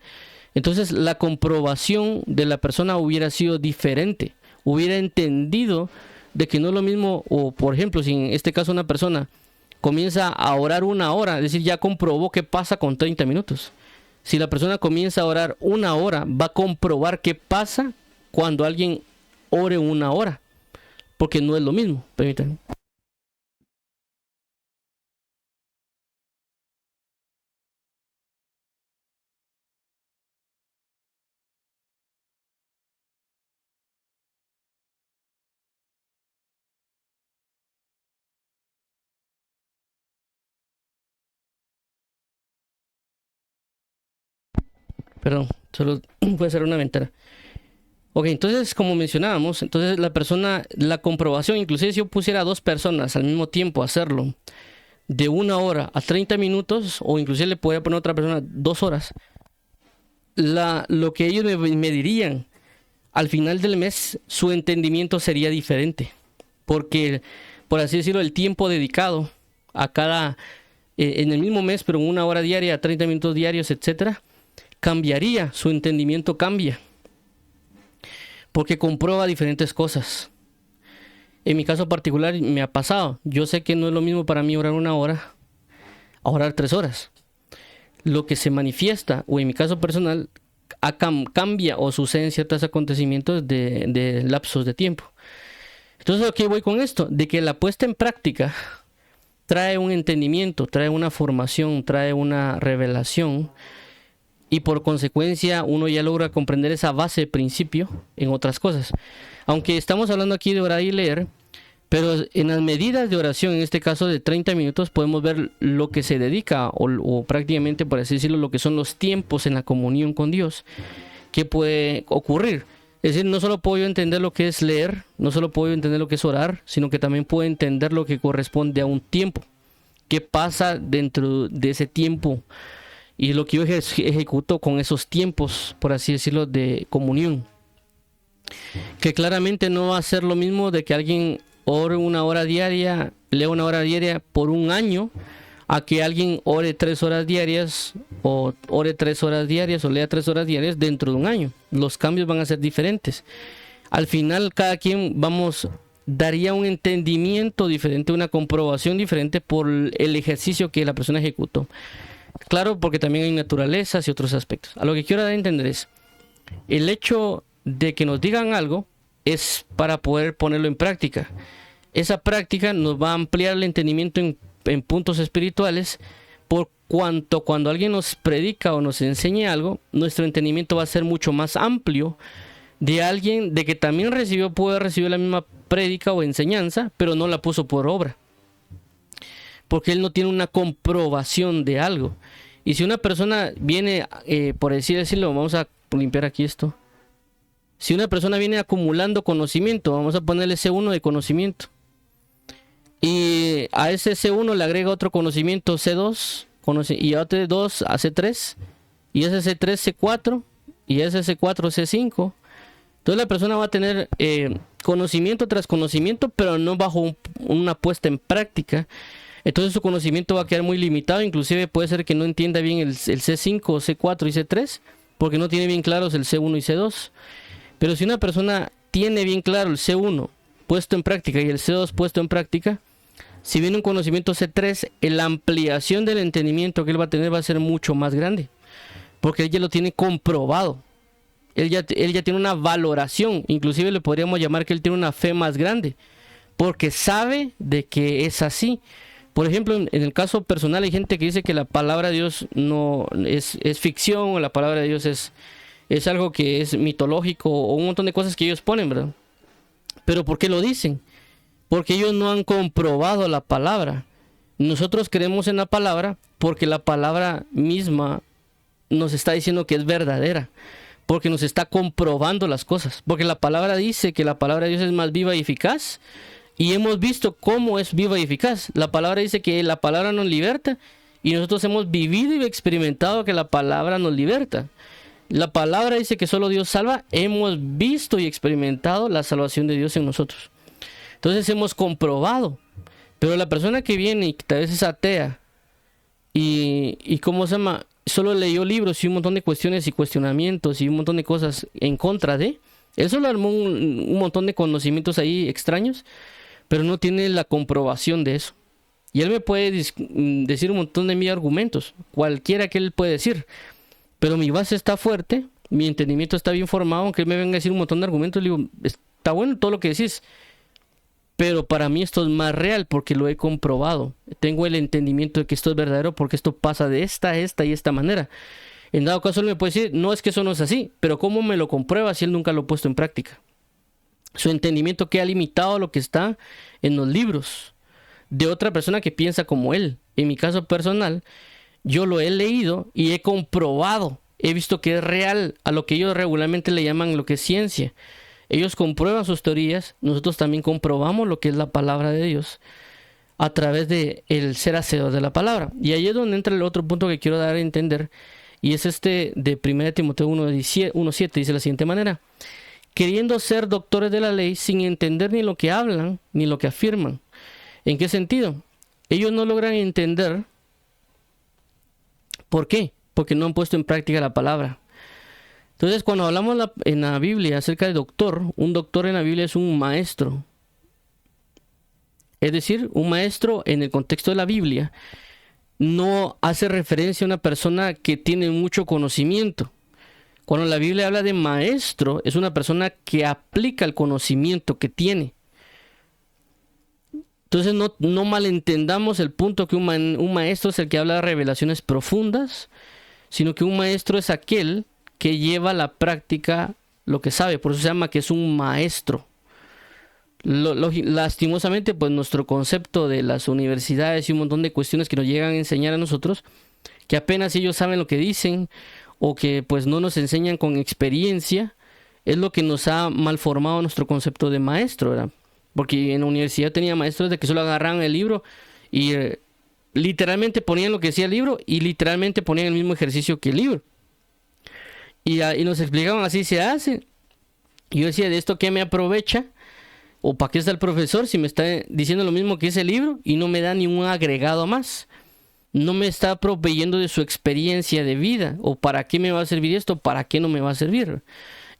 Entonces, la comprobación de la persona hubiera sido diferente, hubiera entendido de que no es lo mismo, o por ejemplo, si en este caso una persona comienza a orar una hora, es decir, ya comprobó qué pasa con 30 minutos. Si la persona comienza a orar una hora, va a comprobar qué pasa cuando alguien ore una hora, porque no es lo mismo. Permítanme. Perdón, solo puede ser una ventana. Ok, entonces como mencionábamos, entonces la persona, la comprobación, inclusive si yo pusiera a dos personas al mismo tiempo a hacerlo, de una hora a 30 minutos, o inclusive le podría poner a otra persona 2 horas, lo que ellos me dirían al final del mes, su entendimiento sería diferente. Porque, por así decirlo, el tiempo dedicado a cada, en el mismo mes, pero en una hora diaria, 30 minutos diarios, etcétera, cambiaría, su entendimiento cambia. Porque comprueba diferentes cosas. En mi caso particular me ha pasado. Yo sé que no es lo mismo para mí orar una hora a orar 3 horas. Lo que se manifiesta, o en mi caso personal, cambia o suceden ciertos acontecimientos de lapsos de tiempo. Entonces, ¿a qué voy con esto? De que la puesta en práctica trae un entendimiento, trae una formación, trae una revelación, y por consecuencia uno ya logra comprender esa base de principio en otras cosas. Aunque estamos hablando aquí de orar y leer, pero en las medidas de oración, en este caso de 30 minutos, podemos ver lo que se dedica, o prácticamente, por así decirlo, lo que son los tiempos en la comunión con Dios, que puede ocurrir. Es decir, no solo puedo yo entender lo que es leer, no solo puedo yo entender lo que es orar, sino que también puedo entender lo que corresponde a un tiempo. ¿Qué pasa dentro de ese tiempo? Y lo que yo ejecuto con esos tiempos, por así decirlo, de comunión. Que claramente no va a ser lo mismo de que alguien ore una hora diaria, lea una hora diaria por un año, a que alguien ore 3 horas diarias, o ore 3 horas diarias, o lea 3 horas diarias dentro de un año. Los cambios van a ser diferentes. al final cada quien daría un entendimiento diferente, una comprobación diferente por el ejercicio que la persona ejecutó. Claro, porque también hay naturalezas y otros aspectos. A lo que quiero dar a entender es, el hecho de que nos digan algo es para poder ponerlo en práctica. Esa práctica nos va a ampliar el entendimiento en puntos espirituales, por cuanto cuando alguien nos predica o nos enseña algo, nuestro entendimiento va a ser mucho más amplio de alguien de que también puede recibir la misma prédica o enseñanza, pero no la puso por obra, porque él no tiene una comprobación de algo. Y si una persona viene, por así decirlo, vamos a limpiar aquí esto. Si una persona viene acumulando conocimiento, vamos a ponerle C1 de conocimiento, y a ese C1 le agrega otro conocimiento C2, y a otro 2 a C3, y ese C3 C4, y ese C4 C5. Entonces la persona va a tener conocimiento tras conocimiento, pero no bajo una puesta en práctica. Entonces su conocimiento va a quedar muy limitado. Inclusive puede ser que no entienda bien el C5, C4 y C3, porque no tiene bien claros el C1 y C2. Pero si una persona tiene bien claro el C1 puesto en práctica y el C2 puesto en práctica, si viene un conocimiento C3, la ampliación del entendimiento que él va a tener va a ser mucho más grande, porque él ya lo tiene comprobado. Él ya tiene una valoración, inclusive le podríamos llamar que él tiene una fe más grande, porque sabe de que es así. Por ejemplo, en el caso personal hay gente que dice que la palabra de Dios no es ficción, o la palabra de Dios es algo que es mitológico, o un montón de cosas que ellos ponen, ¿verdad? ¿Pero por qué lo dicen? Porque ellos no han comprobado la palabra. Nosotros creemos en la palabra porque la palabra misma nos está diciendo que es verdadera, porque nos está comprobando las cosas, porque la palabra dice que la palabra de Dios es más viva y eficaz, y hemos visto cómo es viva y eficaz. La palabra dice que la palabra nos liberta, y nosotros hemos vivido y experimentado que la palabra nos liberta. La palabra dice que solo Dios salva, hemos visto y experimentado la salvación de Dios en nosotros. Entonces hemos comprobado. Pero la persona que viene y que tal vez es atea y ¿cómo se llama? Solo leyó libros y un montón de cuestiones y cuestionamientos y un montón de cosas en contra de. Él solo armó un montón de conocimientos ahí extraños, pero no tiene la comprobación de eso. Y él me puede decir un montón de mis argumentos, cualquiera que él puede decir. Pero mi base está fuerte, mi entendimiento está bien formado, aunque él me venga a decir un montón de argumentos, le digo, está bueno todo lo que decís, pero para mí esto es más real porque lo he comprobado. Tengo el entendimiento de que esto es verdadero porque esto pasa de esta y esta manera. En dado caso él me puede decir, no, es que eso no es así, pero ¿cómo me lo comprueba si él nunca lo ha puesto en práctica? Su entendimiento queda limitado a lo que está en los libros de otra persona que piensa como él. En mi caso personal, yo lo he leído y he comprobado, he visto que es real a lo que ellos regularmente le llaman lo que es ciencia. Ellos comprueban sus teorías, nosotros también comprobamos lo que es la palabra de Dios a través de el ser hacedor de la palabra. Y ahí es donde entra el otro punto que quiero dar a entender, y es este de 1 Timoteo 1:7, dice de la siguiente manera: queriendo ser doctores de la ley sin entender ni lo que hablan ni lo que afirman. ¿En qué sentido? Ellos no logran entender. ¿Por qué? Porque no han puesto en práctica la palabra. Entonces, cuando hablamos en la Biblia acerca de doctor, un doctor en la Biblia es un maestro. Es decir, un maestro en el contexto de la Biblia no hace referencia a una persona que tiene mucho conocimiento. Cuando la Biblia habla de maestro, es una persona que aplica el conocimiento que tiene. Entonces no malentendamos el punto que un maestro es el que habla de revelaciones profundas, sino que un maestro es aquel que lleva a la práctica lo que sabe. Por eso se llama que es un maestro. Lastimosamente, pues nuestro concepto de las universidades y un montón de cuestiones que nos llegan a enseñar a nosotros, que apenas ellos saben lo que dicen, o que pues no nos enseñan con experiencia, es lo que nos ha malformado nuestro concepto de maestro, ¿verdad? Porque en la universidad tenía maestros de que solo agarraban el libro y literalmente ponían lo que decía el libro y literalmente ponían el mismo ejercicio que el libro. Y nos explicaban, así se hace. Y yo decía, ¿de esto qué me aprovecha? ¿O para qué está el profesor si me está diciendo lo mismo que dice el libro y no me da ningún agregado más? No me está proveyendo de su experiencia de vida. ¿O para qué me va a servir esto? ¿Para qué no me va a servir?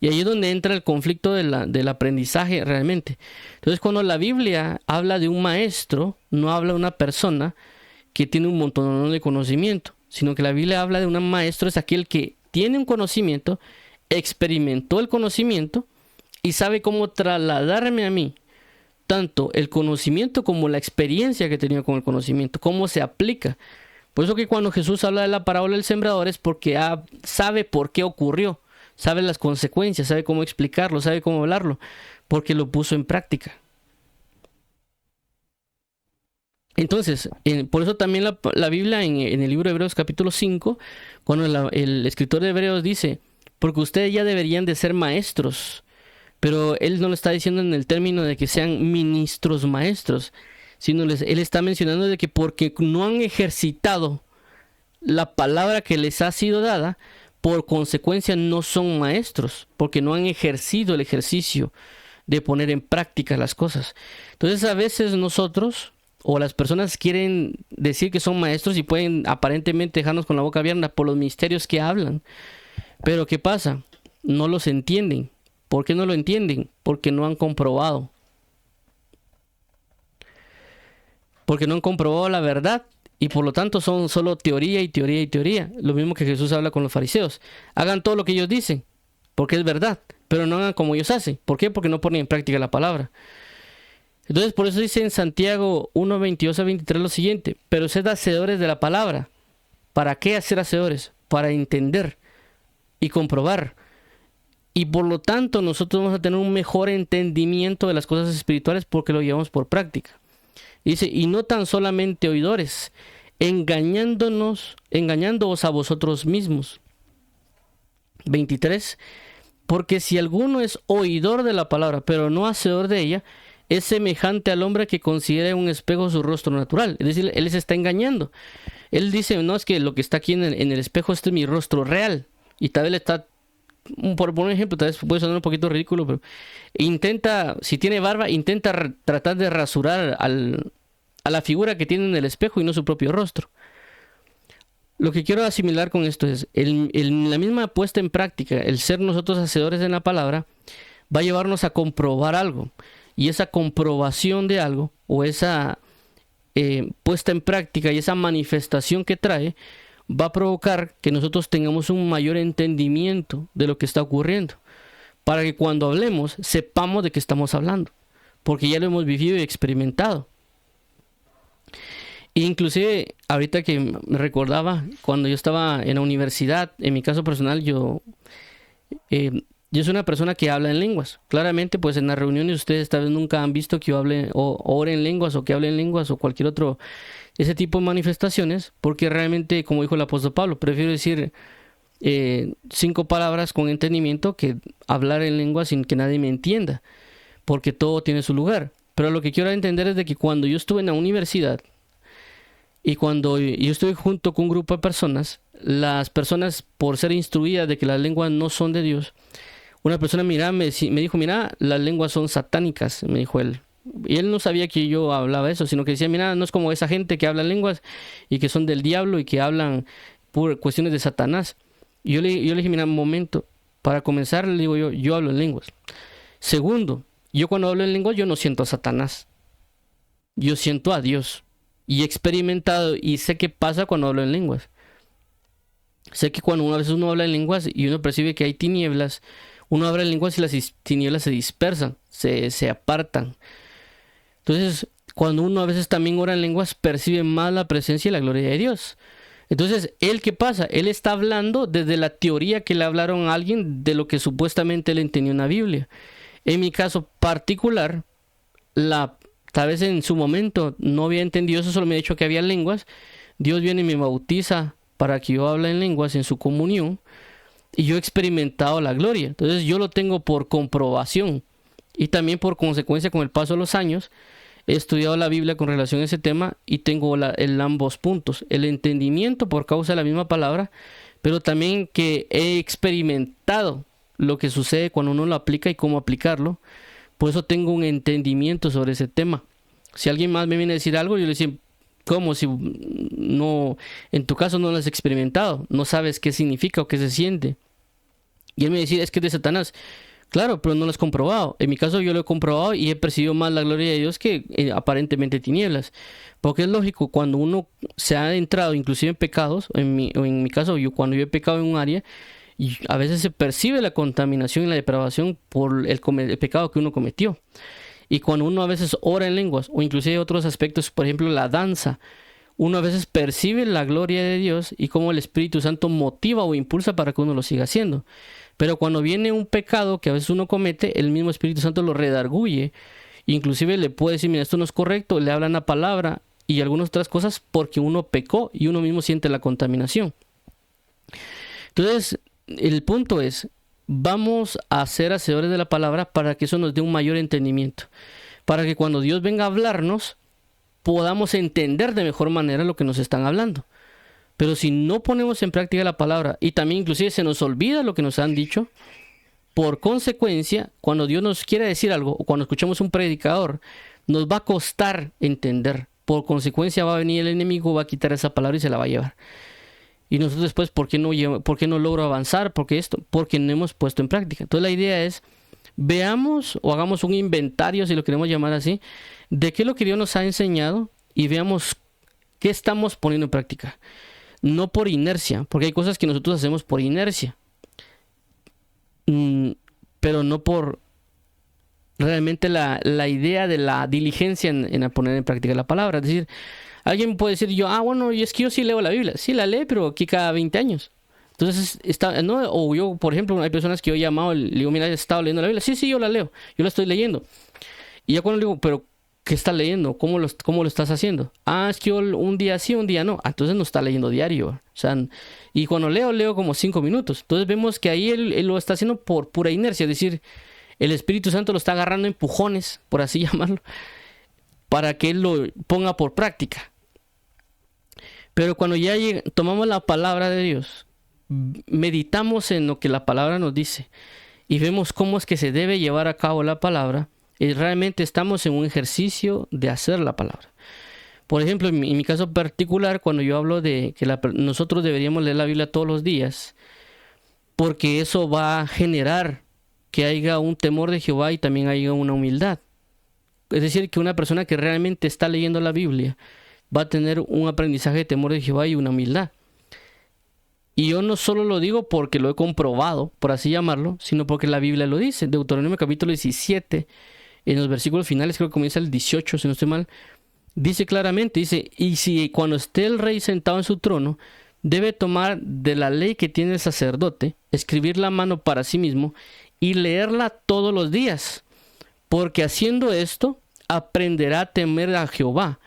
Y ahí es donde entra el conflicto del aprendizaje realmente. Entonces, cuando la Biblia habla de un maestro, no habla de una persona que tiene un montón de conocimiento, sino que la Biblia habla de un maestro, es aquel que tiene un conocimiento, experimentó el conocimiento y sabe cómo trasladarme a mí tanto el conocimiento como la experiencia que he tenido con el conocimiento, cómo se aplica. Por eso que cuando Jesús habla de la parábola del sembrador es porque sabe por qué ocurrió, sabe las consecuencias, sabe cómo explicarlo, sabe cómo hablarlo, porque lo puso en práctica. Entonces, por eso también la Biblia en el libro de Hebreos capítulo 5, cuando el escritor de Hebreos dice, porque ustedes ya deberían de ser maestros, pero él no lo está diciendo en el término de que sean ministros maestros, sino él está mencionando de que porque no han ejercitado la palabra que les ha sido dada, por consecuencia no son maestros, porque no han ejercido el ejercicio de poner en práctica las cosas. Entonces a veces nosotros o las personas quieren decir que son maestros y pueden aparentemente dejarnos con la boca abierta por los misterios que hablan. Pero ¿qué pasa? No los entienden. ¿Por qué no lo entienden? Porque no han comprobado. Porque no han comprobado la verdad y por lo tanto son solo teoría y teoría y teoría. Lo mismo que Jesús habla con los fariseos. Hagan todo lo que ellos dicen, porque es verdad, pero no hagan como ellos hacen. ¿Por qué? Porque no ponen en práctica la palabra. Entonces por eso dice en Santiago 1, 22 a 23 lo siguiente: pero sed hacedores de la palabra. ¿Para qué hacer hacedores? Para entender y comprobar. Y por lo tanto nosotros vamos a tener un mejor entendimiento de las cosas espirituales porque lo llevamos por práctica. Dice, y no tan solamente oidores, engañándoos a vosotros mismos. 23. Porque si alguno es oidor de la palabra, pero no hacedor de ella, es semejante al hombre que considera en un espejo su rostro natural. Es decir, él se está engañando. Él dice, no, es que lo que está aquí en el espejo, este es mi rostro real. Y tal vez le está, por un ejemplo, tal vez puede sonar un poquito ridículo, pero intenta, si tiene barba, intenta tratar de rasurar a la figura que tiene en el espejo y no su propio rostro. Lo que quiero asimilar con esto es, la misma puesta en práctica, el ser nosotros hacedores de la palabra, va a llevarnos a comprobar algo. Y esa comprobación de algo, o esa puesta en práctica y esa manifestación que trae, va a provocar que nosotros tengamos un mayor entendimiento de lo que está ocurriendo. Para que cuando hablemos, sepamos de qué estamos hablando. Porque ya lo hemos vivido y experimentado. Inclusive, ahorita que me recordaba, cuando yo estaba en la universidad, en mi caso personal, yo soy una persona que habla en lenguas. Claramente, pues en las reuniones ustedes tal vez nunca han visto que yo hable o ore en lenguas o que hable en lenguas o cualquier otro, ese tipo de manifestaciones, porque realmente, como dijo el apóstol Pablo, prefiero decir 5 palabras con entendimiento que hablar en lenguas sin que nadie me entienda, porque todo tiene su lugar. Pero lo que quiero entender es de que cuando yo estuve en la universidad, y cuando yo estuve junto con un grupo de personas, las personas, por ser instruidas de que las lenguas no son de Dios, una persona me dijo, mira, las lenguas son satánicas, me dijo él. Y él no sabía que yo hablaba eso, sino que decía, mira, no es como esa gente que habla lenguas y que son del diablo y que hablan por cuestiones de Satanás. Y yo le dije, mira, un momento, para comenzar, le digo yo hablo en lenguas. Segundo, yo cuando hablo en lenguas, yo no siento a Satanás. Yo siento a Dios. Y he experimentado y sé qué pasa cuando hablo en lenguas. Sé que cuando a veces uno habla en lenguas y uno percibe que hay tinieblas, uno habla en lenguas y las tinieblas se dispersan, se apartan. Entonces, cuando uno a veces también ora en lenguas, percibe más la presencia y la gloria de Dios. Entonces, ¿él qué pasa? Él está hablando desde la teoría que le hablaron a alguien de lo que supuestamente él entendió en la Biblia. En mi caso particular, tal vez en su momento no había entendido eso, solo me ha dicho que había lenguas. Dios viene y me bautiza para que yo hable en lenguas en su comunión. Y yo he experimentado la gloria. Entonces yo lo tengo por comprobación. Y también por consecuencia, con el paso de los años, he estudiado la Biblia con relación a ese tema y tengo ambos puntos. El entendimiento por causa de la misma palabra, pero también que he experimentado lo que sucede cuando uno lo aplica y cómo aplicarlo. Por eso tengo un entendimiento sobre ese tema. Si alguien más me viene a decir algo, yo le decía, ¿cómo? Si no, en tu caso no lo has experimentado, no sabes qué significa o qué se siente. Y él me decía, es que es de Satanás. Claro, pero no lo has comprobado. En mi caso yo lo he comprobado y he percibido más la gloria de Dios que aparentemente tinieblas. Porque es lógico, cuando uno se ha adentrado inclusive en pecados, en mi caso, cuando yo he pecado en un área, y a veces se percibe la contaminación y la depravación por el pecado que uno cometió. Y cuando uno a veces ora en lenguas, o inclusive otros aspectos, por ejemplo la danza, uno a veces percibe la gloria de Dios y cómo el Espíritu Santo motiva o impulsa para que uno lo siga haciendo. Pero cuando viene un pecado que a veces uno comete, el mismo Espíritu Santo lo redarguye. Inclusive le puede decir, mira, esto no es correcto, le hablan la palabra y algunas otras cosas porque uno pecó y uno mismo siente la contaminación. Entonces, el punto es, vamos a ser hacedores de la palabra para que eso nos dé un mayor entendimiento. Para que cuando Dios venga a hablarnos, podamos entender de mejor manera lo que nos están hablando. Pero si no ponemos en práctica la palabra y también inclusive se nos olvida lo que nos han dicho, por consecuencia, cuando Dios nos quiere decir algo o cuando escuchamos un predicador, nos va a costar entender. Por consecuencia va a venir el enemigo, va a quitar esa palabra y se la va a llevar. Y nosotros después, ¿por qué no logro avanzar? Porque no hemos puesto en práctica. Entonces la idea es, veamos o hagamos un inventario, si lo queremos llamar así, de qué es lo que Dios nos ha enseñado y veamos qué estamos poniendo en práctica. No por inercia, porque hay cosas que nosotros hacemos por inercia, pero no por realmente la idea de la diligencia en poner en práctica la palabra. Es decir, alguien puede decir bueno, y es que yo sí leo la Biblia. Sí la leo, pero aquí cada 20 años. Entonces, ¿no? O yo, por ejemplo, hay personas que yo he llamado, le digo, mira, ¿has estado leyendo la Biblia? Sí, yo la leo, yo la estoy leyendo. Y ya cuando le digo, pero ¿qué estás leyendo? ¿Cómo lo estás haciendo? Es que yo un día sí, un día no. Entonces no está leyendo diario. O sea, y cuando leo como 5 minutos. Entonces vemos que ahí él lo está haciendo por pura inercia. Es decir, el Espíritu Santo lo está agarrando a empujones, por así llamarlo, para que él lo ponga por práctica. Pero cuando ya tomamos la palabra de Dios, meditamos en lo que la palabra nos dice y vemos cómo es que se debe llevar a cabo la palabra, y realmente estamos en un ejercicio de hacer la palabra. Por ejemplo, en mi caso particular, cuando yo hablo de que nosotros deberíamos leer la Biblia todos los días, porque eso va a generar que haya un temor de Jehová y también haya una humildad. Es decir, que una persona que realmente está leyendo la Biblia va a tener un aprendizaje de temor de Jehová y una humildad. Y yo no solo lo digo porque lo he comprobado, por así llamarlo, sino porque la Biblia lo dice. Deuteronomio capítulo 17, en los versículos finales, creo que comienza el 18, si no estoy mal, dice claramente, y si cuando esté el rey sentado en su trono, debe tomar de la ley que tiene el sacerdote, escribirla a mano para sí mismo y leerla todos los días, porque haciendo esto aprenderá a temer a Jehová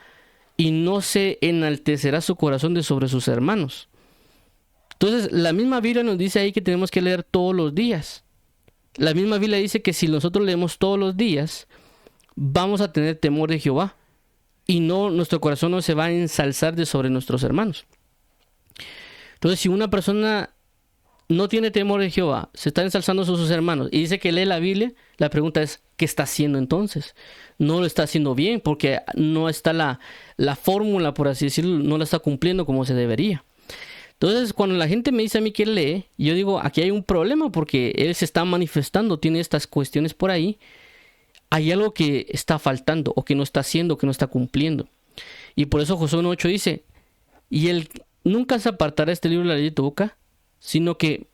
y no se enaltecerá su corazón de sobre sus hermanos. Entonces, la misma Biblia nos dice ahí que tenemos que leer todos los días. La misma Biblia dice que si nosotros leemos todos los días, vamos a tener temor de Jehová y nuestro corazón no se va a ensalzar de sobre nuestros hermanos. Entonces, si una persona no tiene temor de Jehová, se está ensalzando sobre sus hermanos y dice que lee la Biblia, la pregunta es, ¿qué está haciendo entonces? No lo está haciendo bien porque no está la fórmula, por así decirlo, no la está cumpliendo como se debería. Entonces, cuando la gente me dice a mí que lee, yo digo, aquí hay un problema porque él se está manifestando, tiene estas cuestiones por ahí. Hay algo que está faltando o que no está haciendo, que no está cumpliendo. Y por eso Josué 1:8 dice, y él nunca se apartará este libro de la ley de tu boca, sino que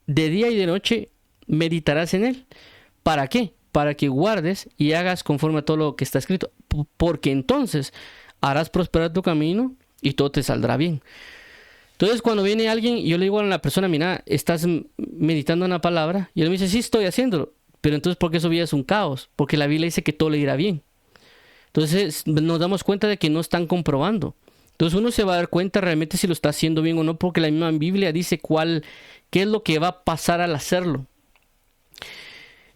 de día y de noche meditarás en él. ¿Para qué? Para que guardes y hagas conforme a todo lo que está escrito. Porque entonces harás prosperar tu camino y todo te saldrá bien. Entonces cuando viene alguien y yo le digo a la persona, mira, estás meditando en la palabra, y él me dice, sí, estoy haciéndolo. Pero entonces, ¿por qué su vida es un caos? Porque la Biblia dice que todo le irá bien. Entonces nos damos cuenta de que no están comprobando. Entonces uno se va a dar cuenta realmente si lo está haciendo bien o no, porque la misma Biblia dice qué es lo que va a pasar al hacerlo.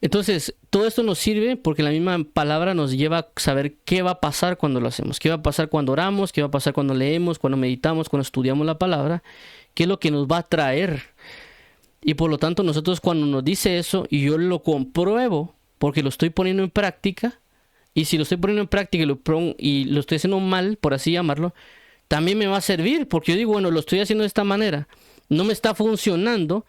Entonces, todo esto nos sirve porque la misma palabra nos lleva a saber qué va a pasar cuando lo hacemos, qué va a pasar cuando oramos, qué va a pasar cuando leemos, cuando meditamos, cuando estudiamos la palabra, qué es lo que nos va a traer. Y por lo tanto, nosotros cuando nos dice eso y yo lo compruebo porque lo estoy poniendo en práctica, y si lo estoy poniendo en práctica y lo estoy haciendo mal, por así llamarlo, también me va a servir porque yo digo, bueno, lo estoy haciendo de esta manera, no me está funcionando.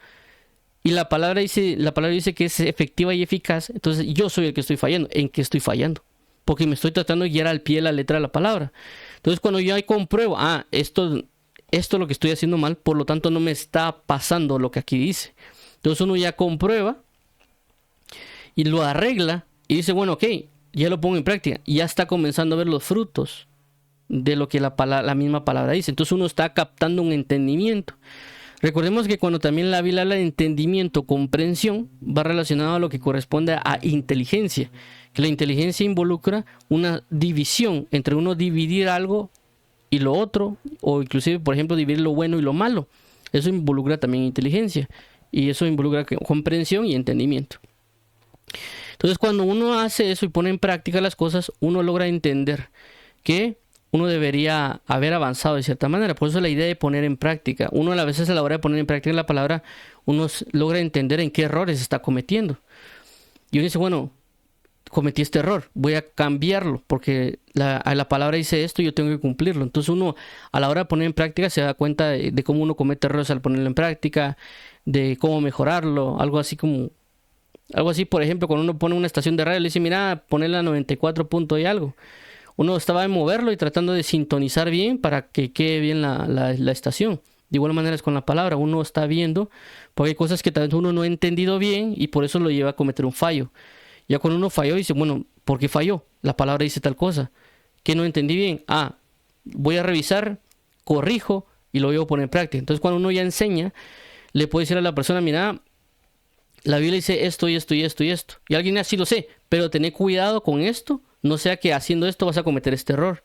y la palabra dice que es efectiva y eficaz, entonces yo soy el que estoy fallando. ¿En qué estoy fallando? Porque me estoy tratando de guiar al pie de la letra de la palabra. Entonces cuando yo ahí compruebo, esto es lo que estoy haciendo mal, por lo tanto no me está pasando lo que aquí dice. Entonces uno ya comprueba y lo arregla y dice, bueno, ok, ya lo pongo en práctica. Y ya está comenzando a ver los frutos de lo que la misma palabra dice. Entonces uno está captando un entendimiento. Recordemos que cuando también la Biblia habla de entendimiento, comprensión, va relacionado a lo que corresponde a inteligencia. Que la inteligencia involucra una división entre uno dividir algo y lo otro, o inclusive, por ejemplo, dividir lo bueno y lo malo. Eso involucra también inteligencia. Y eso involucra comprensión y entendimiento. Entonces, cuando uno hace eso y pone en práctica las cosas, uno logra entender que uno debería haber avanzado de cierta manera. Por eso la idea de poner en práctica. Uno a veces a la hora de poner en práctica la palabra, uno logra entender en qué errores está cometiendo. Y uno dice, bueno, cometí este error, voy a cambiarlo, porque la palabra dice esto y yo tengo que cumplirlo. Entonces uno a la hora de poner en práctica se da cuenta de cómo uno comete errores al ponerlo en práctica, de cómo mejorarlo, algo así, por ejemplo, cuando uno pone una estación de radio, le dice, mira, ponerla a 94 puntos y algo. Uno estaba en moverlo y tratando de sintonizar bien para que quede bien la estación. De igual manera es con la palabra, uno está viendo, porque hay cosas que tal vez uno no ha entendido bien y por eso lo lleva a cometer un fallo. Ya cuando uno falló, dice, bueno, ¿por qué falló? La palabra dice tal cosa, que no entendí bien. Voy a revisar, corrijo y lo voy a poner en práctica. Entonces cuando uno ya enseña, le puede decir a la persona, mira, la Biblia dice esto y esto y esto y esto. Y alguien así lo sé, pero tené cuidado con esto, no sea que haciendo esto vas a cometer este error.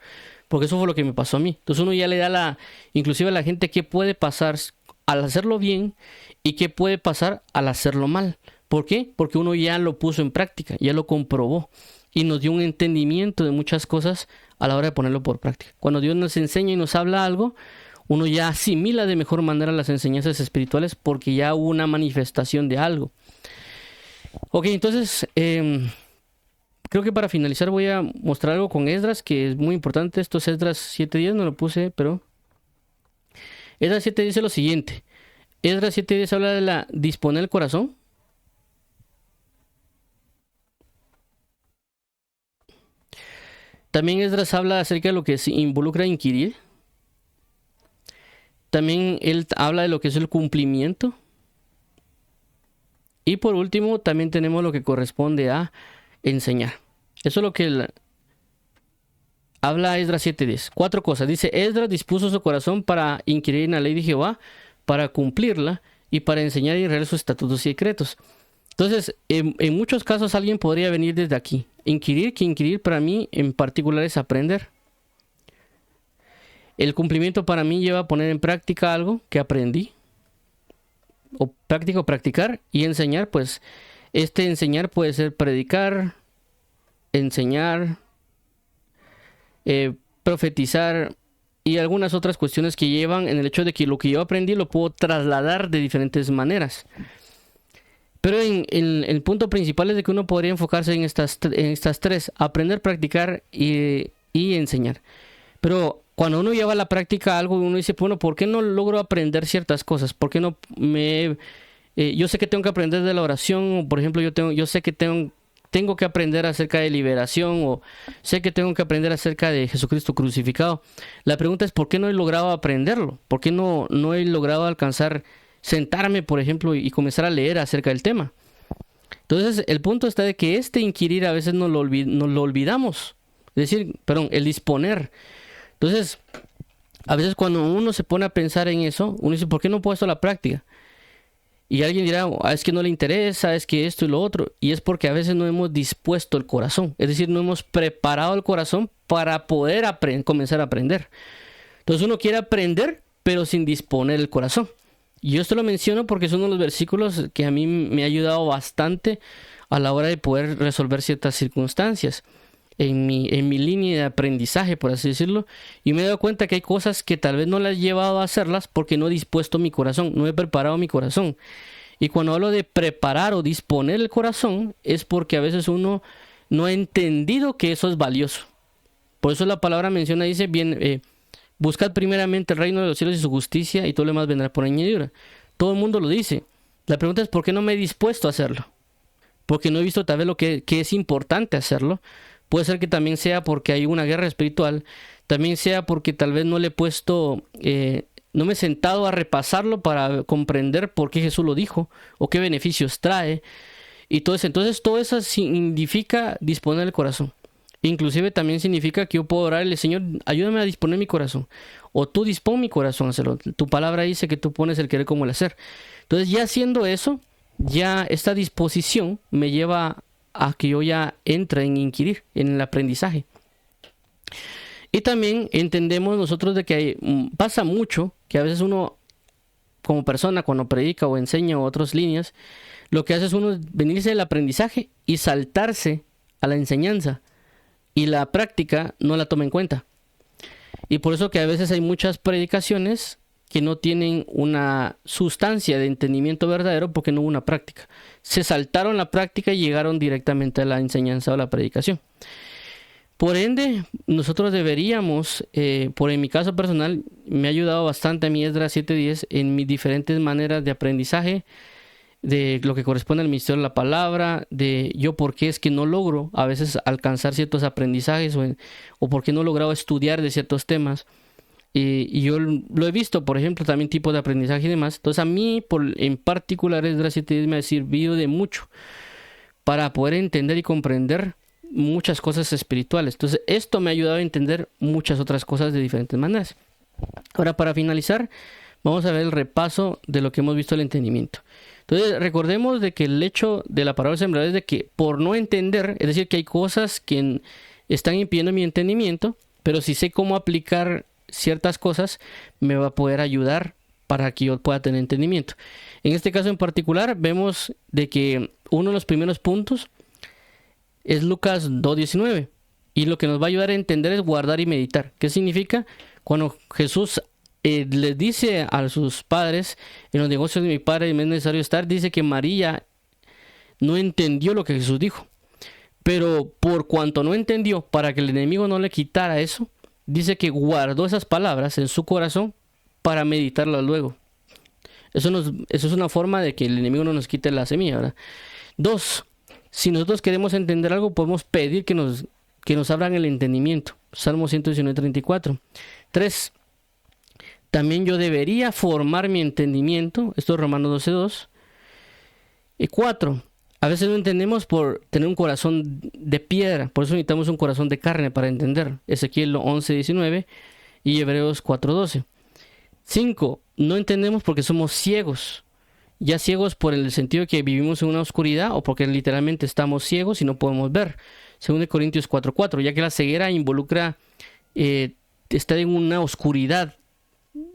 Porque eso fue lo que me pasó a mí. Entonces uno ya le da inclusive a la gente qué puede pasar al hacerlo bien y qué puede pasar al hacerlo mal. ¿Por qué? Porque uno ya lo puso en práctica, ya lo comprobó y nos dio un entendimiento de muchas cosas a la hora de ponerlo por práctica. Cuando Dios nos enseña y nos habla algo, uno ya asimila de mejor manera las enseñanzas espirituales porque ya hubo una manifestación de algo. Ok, entonces creo que para finalizar voy a mostrar algo con Esdras que es muy importante. Esto es Esdras 7:10, no lo puse, pero Esdras 7 dice lo siguiente. Esdras 7:10 habla de la disponer el corazón. También Esdras habla acerca de lo que se involucra inquirir. También él habla de lo que es el cumplimiento. Y por último, también tenemos lo que corresponde a enseñar. Eso es lo que habla Esdras 7:10. 4 cosas. Dice, Esdras dispuso su corazón para inquirir en la ley de Jehová, para cumplirla y para enseñar y revelar sus estatutos y decretos. Entonces, en muchos casos alguien podría venir desde aquí. Inquirir para mí en particular es aprender. El cumplimiento para mí lleva a poner en práctica algo que aprendí. O practicar. Y enseñar, pues, enseñar puede ser predicar, enseñar, profetizar y algunas otras cuestiones que llevan en el hecho de que lo que yo aprendí lo puedo trasladar de diferentes maneras. Pero el punto principal es de que uno podría enfocarse en estas tres: aprender, practicar y enseñar. Pero cuando uno lleva a la práctica algo, uno dice, bueno, ¿por qué no logro aprender ciertas cosas? ¿Por qué no yo sé que tengo que aprender de la oración, o por ejemplo, yo sé que tengo que aprender acerca de liberación, o sé que tengo que aprender acerca de Jesucristo crucificado. La pregunta es, ¿por qué no he logrado aprenderlo? ¿Por qué no he logrado alcanzar, sentarme, por ejemplo, y comenzar a leer acerca del tema? Entonces, el punto está de que inquirir a veces nos lo olvidamos. Es decir, el disponer. Entonces, a veces cuando uno se pone a pensar en eso, uno dice, ¿por qué no he puesto a la práctica? Y alguien dirá, es que no le interesa, es que esto y lo otro. Y es porque a veces no hemos dispuesto el corazón. Es decir, no hemos preparado el corazón para poder comenzar a aprender. Entonces uno quiere aprender, pero sin disponer el corazón. Y yo esto lo menciono porque es uno de los versículos que a mí me ha ayudado bastante a la hora de poder resolver ciertas circunstancias en mi línea de aprendizaje, por así decirlo. Y me he dado cuenta que hay cosas que tal vez no las he llevado a hacerlas porque no he dispuesto mi corazón, no he preparado mi corazón. Y cuando hablo de preparar o disponer el corazón, es porque a veces uno no ha entendido que eso es valioso. Por eso la palabra menciona, dice bien, buscad primeramente el reino de los cielos y su justicia, y todo lo demás vendrá por añadidura. Todo el mundo lo dice, La pregunta es, ¿por qué no me he dispuesto a hacerlo? Porque no he visto tal vez lo que es importante hacerlo. Puede ser que también sea porque hay una guerra espiritual. También sea porque tal vez no le he puesto, no me he sentado a repasarlo para comprender por qué Jesús lo dijo o qué beneficios trae. Y todo eso. Entonces todo eso significa disponer el corazón. Inclusive también significa que yo puedo orarle, Señor, ayúdame a disponer mi corazón. O tú dispón mi corazón a hacerlo. Tu palabra dice que tú pones el querer como el hacer. Entonces ya haciendo eso, ya esta disposición me lleva a que yo ya entre en inquirir, en el aprendizaje. Y también entendemos nosotros de que pasa mucho que a veces uno como persona cuando predica o enseña otras líneas, lo que hace es uno venirse del aprendizaje y saltarse a la enseñanza. Y la práctica no la toma en cuenta. Y por eso que a veces hay muchas predicaciones que no tienen una sustancia de entendimiento verdadero porque no hubo una práctica. Se saltaron la práctica y llegaron directamente a la enseñanza o la predicación. Por ende, nosotros deberíamos, en mi caso personal, me ha ayudado bastante a mí Esdras 7:10 en mis diferentes maneras de aprendizaje, de lo que corresponde al ministerio de la palabra, de yo por qué es que no logro a veces alcanzar ciertos aprendizajes o por qué no he logrado estudiar de ciertos temas. Y yo lo he visto, por ejemplo, también tipos de aprendizaje y demás. Entonces a mí en particular Esdras 7:10 me ha servido de mucho para poder entender y comprender muchas cosas espirituales. Entonces esto me ha ayudado a entender muchas otras cosas de diferentes maneras. Ahora, para finalizar, vamos a ver el repaso de lo que hemos visto del entendimiento. Entonces recordemos de que el hecho de la parábola del sembrador es de que por no entender, es decir, que hay cosas que están impidiendo mi entendimiento, pero si sé cómo aplicar ciertas cosas, me va a poder ayudar para que yo pueda tener entendimiento. En este caso en particular, vemos de que uno de los primeros puntos es Lucas 2:19. Y lo que nos va a ayudar a entender es guardar y meditar. ¿Qué significa? Cuando Jesús les dice a sus padres, en los negocios de mi padre me es necesario estar, dice que María no entendió lo que Jesús dijo. Pero por cuanto no entendió, para que el enemigo no le quitara eso, dice que guardó esas palabras en su corazón para meditarlas luego. Eso es una forma de que el enemigo no nos quite la semilla, ¿verdad? 2. Si nosotros queremos entender algo, podemos pedir que nos abran el entendimiento. Salmo 119:34. 3. También yo debería formar mi entendimiento. Esto es Romanos 12:2. Y 4. A veces no entendemos por tener un corazón de piedra. Por eso necesitamos un corazón de carne para entender. Ezequiel 11:19 y Hebreos 4:12. 5. No entendemos porque somos ciegos. Ya ciegos por el sentido de que vivimos en una oscuridad o porque literalmente estamos ciegos y no podemos ver. 2 Corintios 4:4. Ya que la ceguera involucra estar en una oscuridad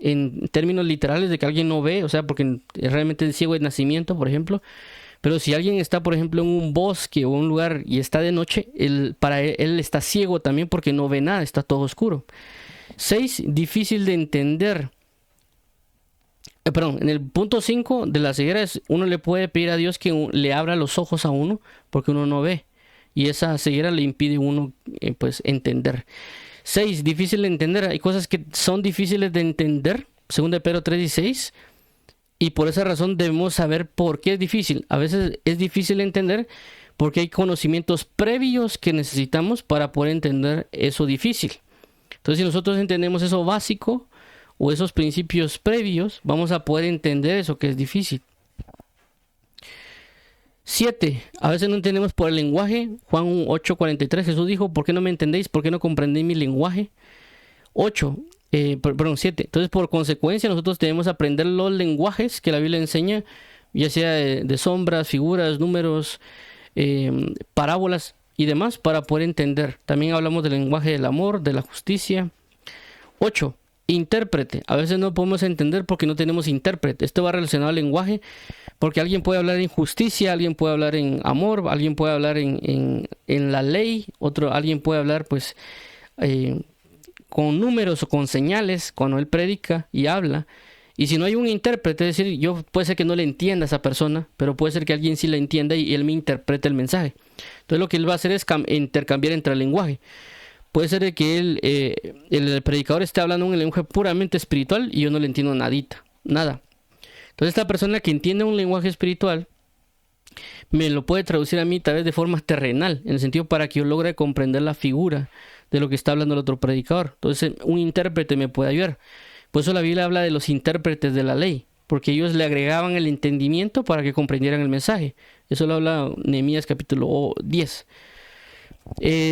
en términos literales de que alguien no ve, o sea, porque realmente es ciego de nacimiento, por ejemplo. Pero si alguien está, por ejemplo, en un bosque o un lugar y está de noche, para él está ciego también porque no ve nada, está todo oscuro. 6, difícil de entender. En el punto 5 de la ceguera uno le puede pedir a Dios que le abra los ojos a uno porque uno no ve. Y esa ceguera le impide a uno pues entender. 6, difícil de entender. Hay cosas que son difíciles de entender, 2 Pedro 3:16. Y por esa razón debemos saber por qué es difícil. A veces es difícil de entender porque hay conocimientos previos que necesitamos para poder entender eso difícil. Entonces, si nosotros entendemos eso básico o esos principios previos, vamos a poder entender eso que es difícil. 7. A veces no entendemos por el lenguaje. Juan 8:43, Jesús dijo, ¿por qué no me entendéis? ¿Por qué no comprendéis mi lenguaje? 7. Entonces, por consecuencia, nosotros debemos aprender los lenguajes que la Biblia enseña, ya sea de sombras, figuras, números, parábolas y demás, para poder entender. También hablamos del lenguaje del amor, de la justicia. 8. Intérprete. A veces no podemos entender porque no tenemos intérprete. Esto va relacionado al lenguaje, porque alguien puede hablar en justicia, alguien puede hablar en amor, alguien puede hablar en la ley, alguien puede hablar pues con números o con señales cuando él predica y habla. Y si no hay un intérprete, es decir, puede ser que no le entienda a esa persona, pero puede ser que alguien sí la entienda y él me interprete el mensaje. Entonces lo que él va a hacer es intercambiar entre el lenguaje. Puede ser de que el predicador esté hablando un lenguaje puramente espiritual y yo no le entiendo nada. Entonces esta persona que entiende un lenguaje espiritual me lo puede traducir a mí tal vez de forma terrenal, en el sentido para que yo logre comprender la figura de lo que está hablando el otro predicador. Entonces un intérprete me puede ayudar. Por eso la Biblia habla de los intérpretes de la ley, porque ellos le agregaban el entendimiento para que comprendieran el mensaje. Eso lo habla Nehemías capítulo 10.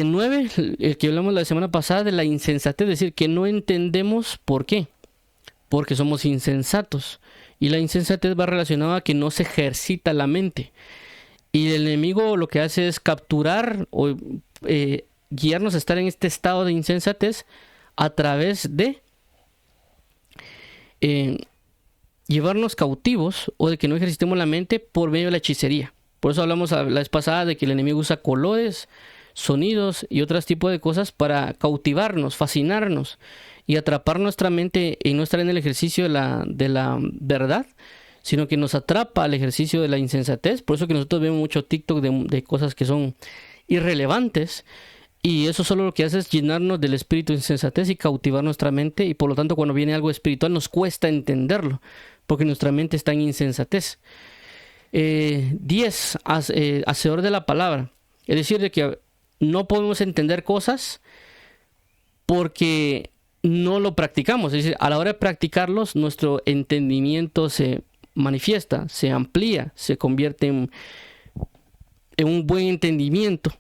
9, el que hablamos la semana pasada de la insensatez, es decir, que no entendemos por qué. Porque somos insensatos. Y la insensatez va relacionada a que no se ejercita la mente. Y el enemigo lo que hace es capturar o guiarnos a estar en este estado de insensatez a través de llevarnos cautivos o de que no ejercitemos la mente por medio de la hechicería. Por eso hablamos la vez pasada de que el enemigo usa colores, sonidos y otros tipos de cosas para cautivarnos, fascinarnos y atrapar nuestra mente y no estar en el ejercicio de la verdad, sino que nos atrapa al ejercicio de la insensatez. Por eso que nosotros vemos mucho TikTok de cosas que son irrelevantes, y eso solo lo que hace es llenarnos del espíritu de insensatez y cautivar nuestra mente, y por lo tanto cuando viene algo espiritual nos cuesta entenderlo porque nuestra mente está en insensatez. 10, hacedor de la palabra, es decir, de que no podemos entender cosas porque no lo practicamos. Es decir, a la hora de practicarlos, nuestro entendimiento se manifiesta, se amplía, se convierte en un buen entendimiento.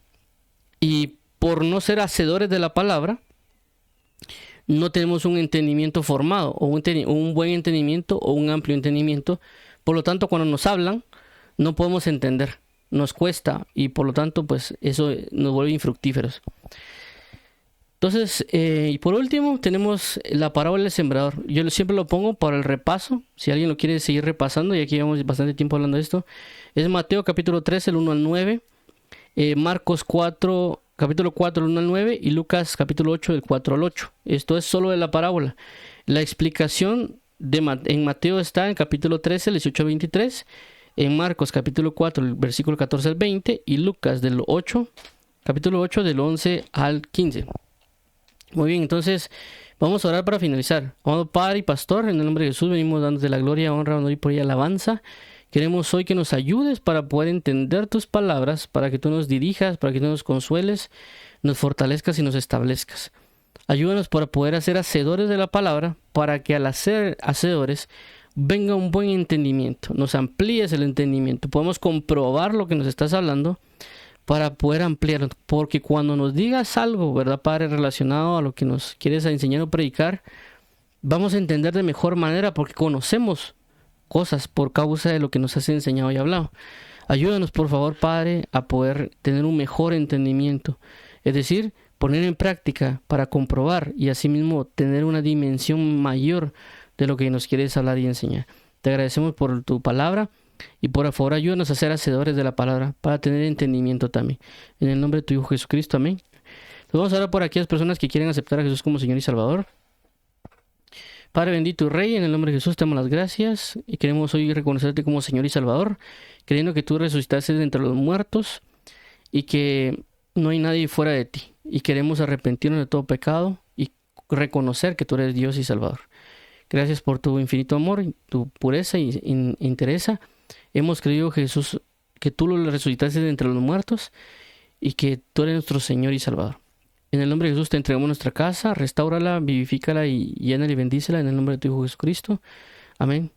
Y por no ser hacedores de la palabra, no tenemos un entendimiento formado, o un buen entendimiento, o un amplio entendimiento. Por lo tanto, cuando nos hablan, no podemos entender, nos cuesta, y por lo tanto, pues eso nos vuelve infructíferos. Entonces, y por último, tenemos la parábola del sembrador. Yo siempre lo pongo para el repaso, si alguien lo quiere seguir repasando, y aquí llevamos bastante tiempo hablando de esto. Es Mateo capítulo 3, el 1 al 9, Marcos 4, capítulo 4, el 1 al 9, y Lucas capítulo 8, del 4 al 8. Esto es solo de la parábola. La explicación en Mateo está en capítulo 13, el 18 al 23, en Marcos capítulo 4, el versículo 14 al 20, y Lucas capítulo 8, del 11 al 15. Muy bien, entonces vamos a orar para finalizar. Amado Padre y Pastor, en el nombre de Jesús venimos dándote la gloria, honra, honor y por ella alabanza. Queremos hoy que nos ayudes para poder entender tus palabras, para que tú nos dirijas, para que tú nos consueles, nos fortalezcas y nos establezcas. Ayúdanos para poder hacer hacedores de la palabra, para que al hacer hacedores venga un buen entendimiento, nos amplíes el entendimiento, podemos comprobar lo que nos estás hablando para poder ampliarlo, porque cuando nos digas algo, ¿verdad, Padre, relacionado a lo que nos quieres enseñar o predicar, vamos a entender de mejor manera porque conocemos cosas por causa de lo que nos has enseñado y hablado. Ayúdanos, por favor, Padre, a poder tener un mejor entendimiento, es decir, poner en práctica para comprobar y asimismo tener una dimensión mayor de lo que nos quieres hablar y enseñar. Te agradecemos por tu palabra y por favor ayúdanos a ser hacedores de la palabra para tener entendimiento también. En el nombre de tu Hijo Jesucristo, amén. Nos vamos a orar por aquellas personas que quieren aceptar a Jesús como Señor y Salvador. Padre bendito y Rey, en el nombre de Jesús te damos las gracias y queremos hoy reconocerte como Señor y Salvador, creyendo que tú resucitaste de entre los muertos y que no hay nadie fuera de ti. Y queremos arrepentirnos de todo pecado y reconocer que tú eres Dios y Salvador. Gracias por tu infinito amor, tu pureza y entereza. Hemos creído, Jesús, que tú lo resucitaste de entre los muertos y que tú eres nuestro Señor y Salvador. En el nombre de Jesús te entregamos nuestra casa, restáurala, vivifícala y llénala y bendícela en el nombre de tu Hijo Jesucristo. Amén.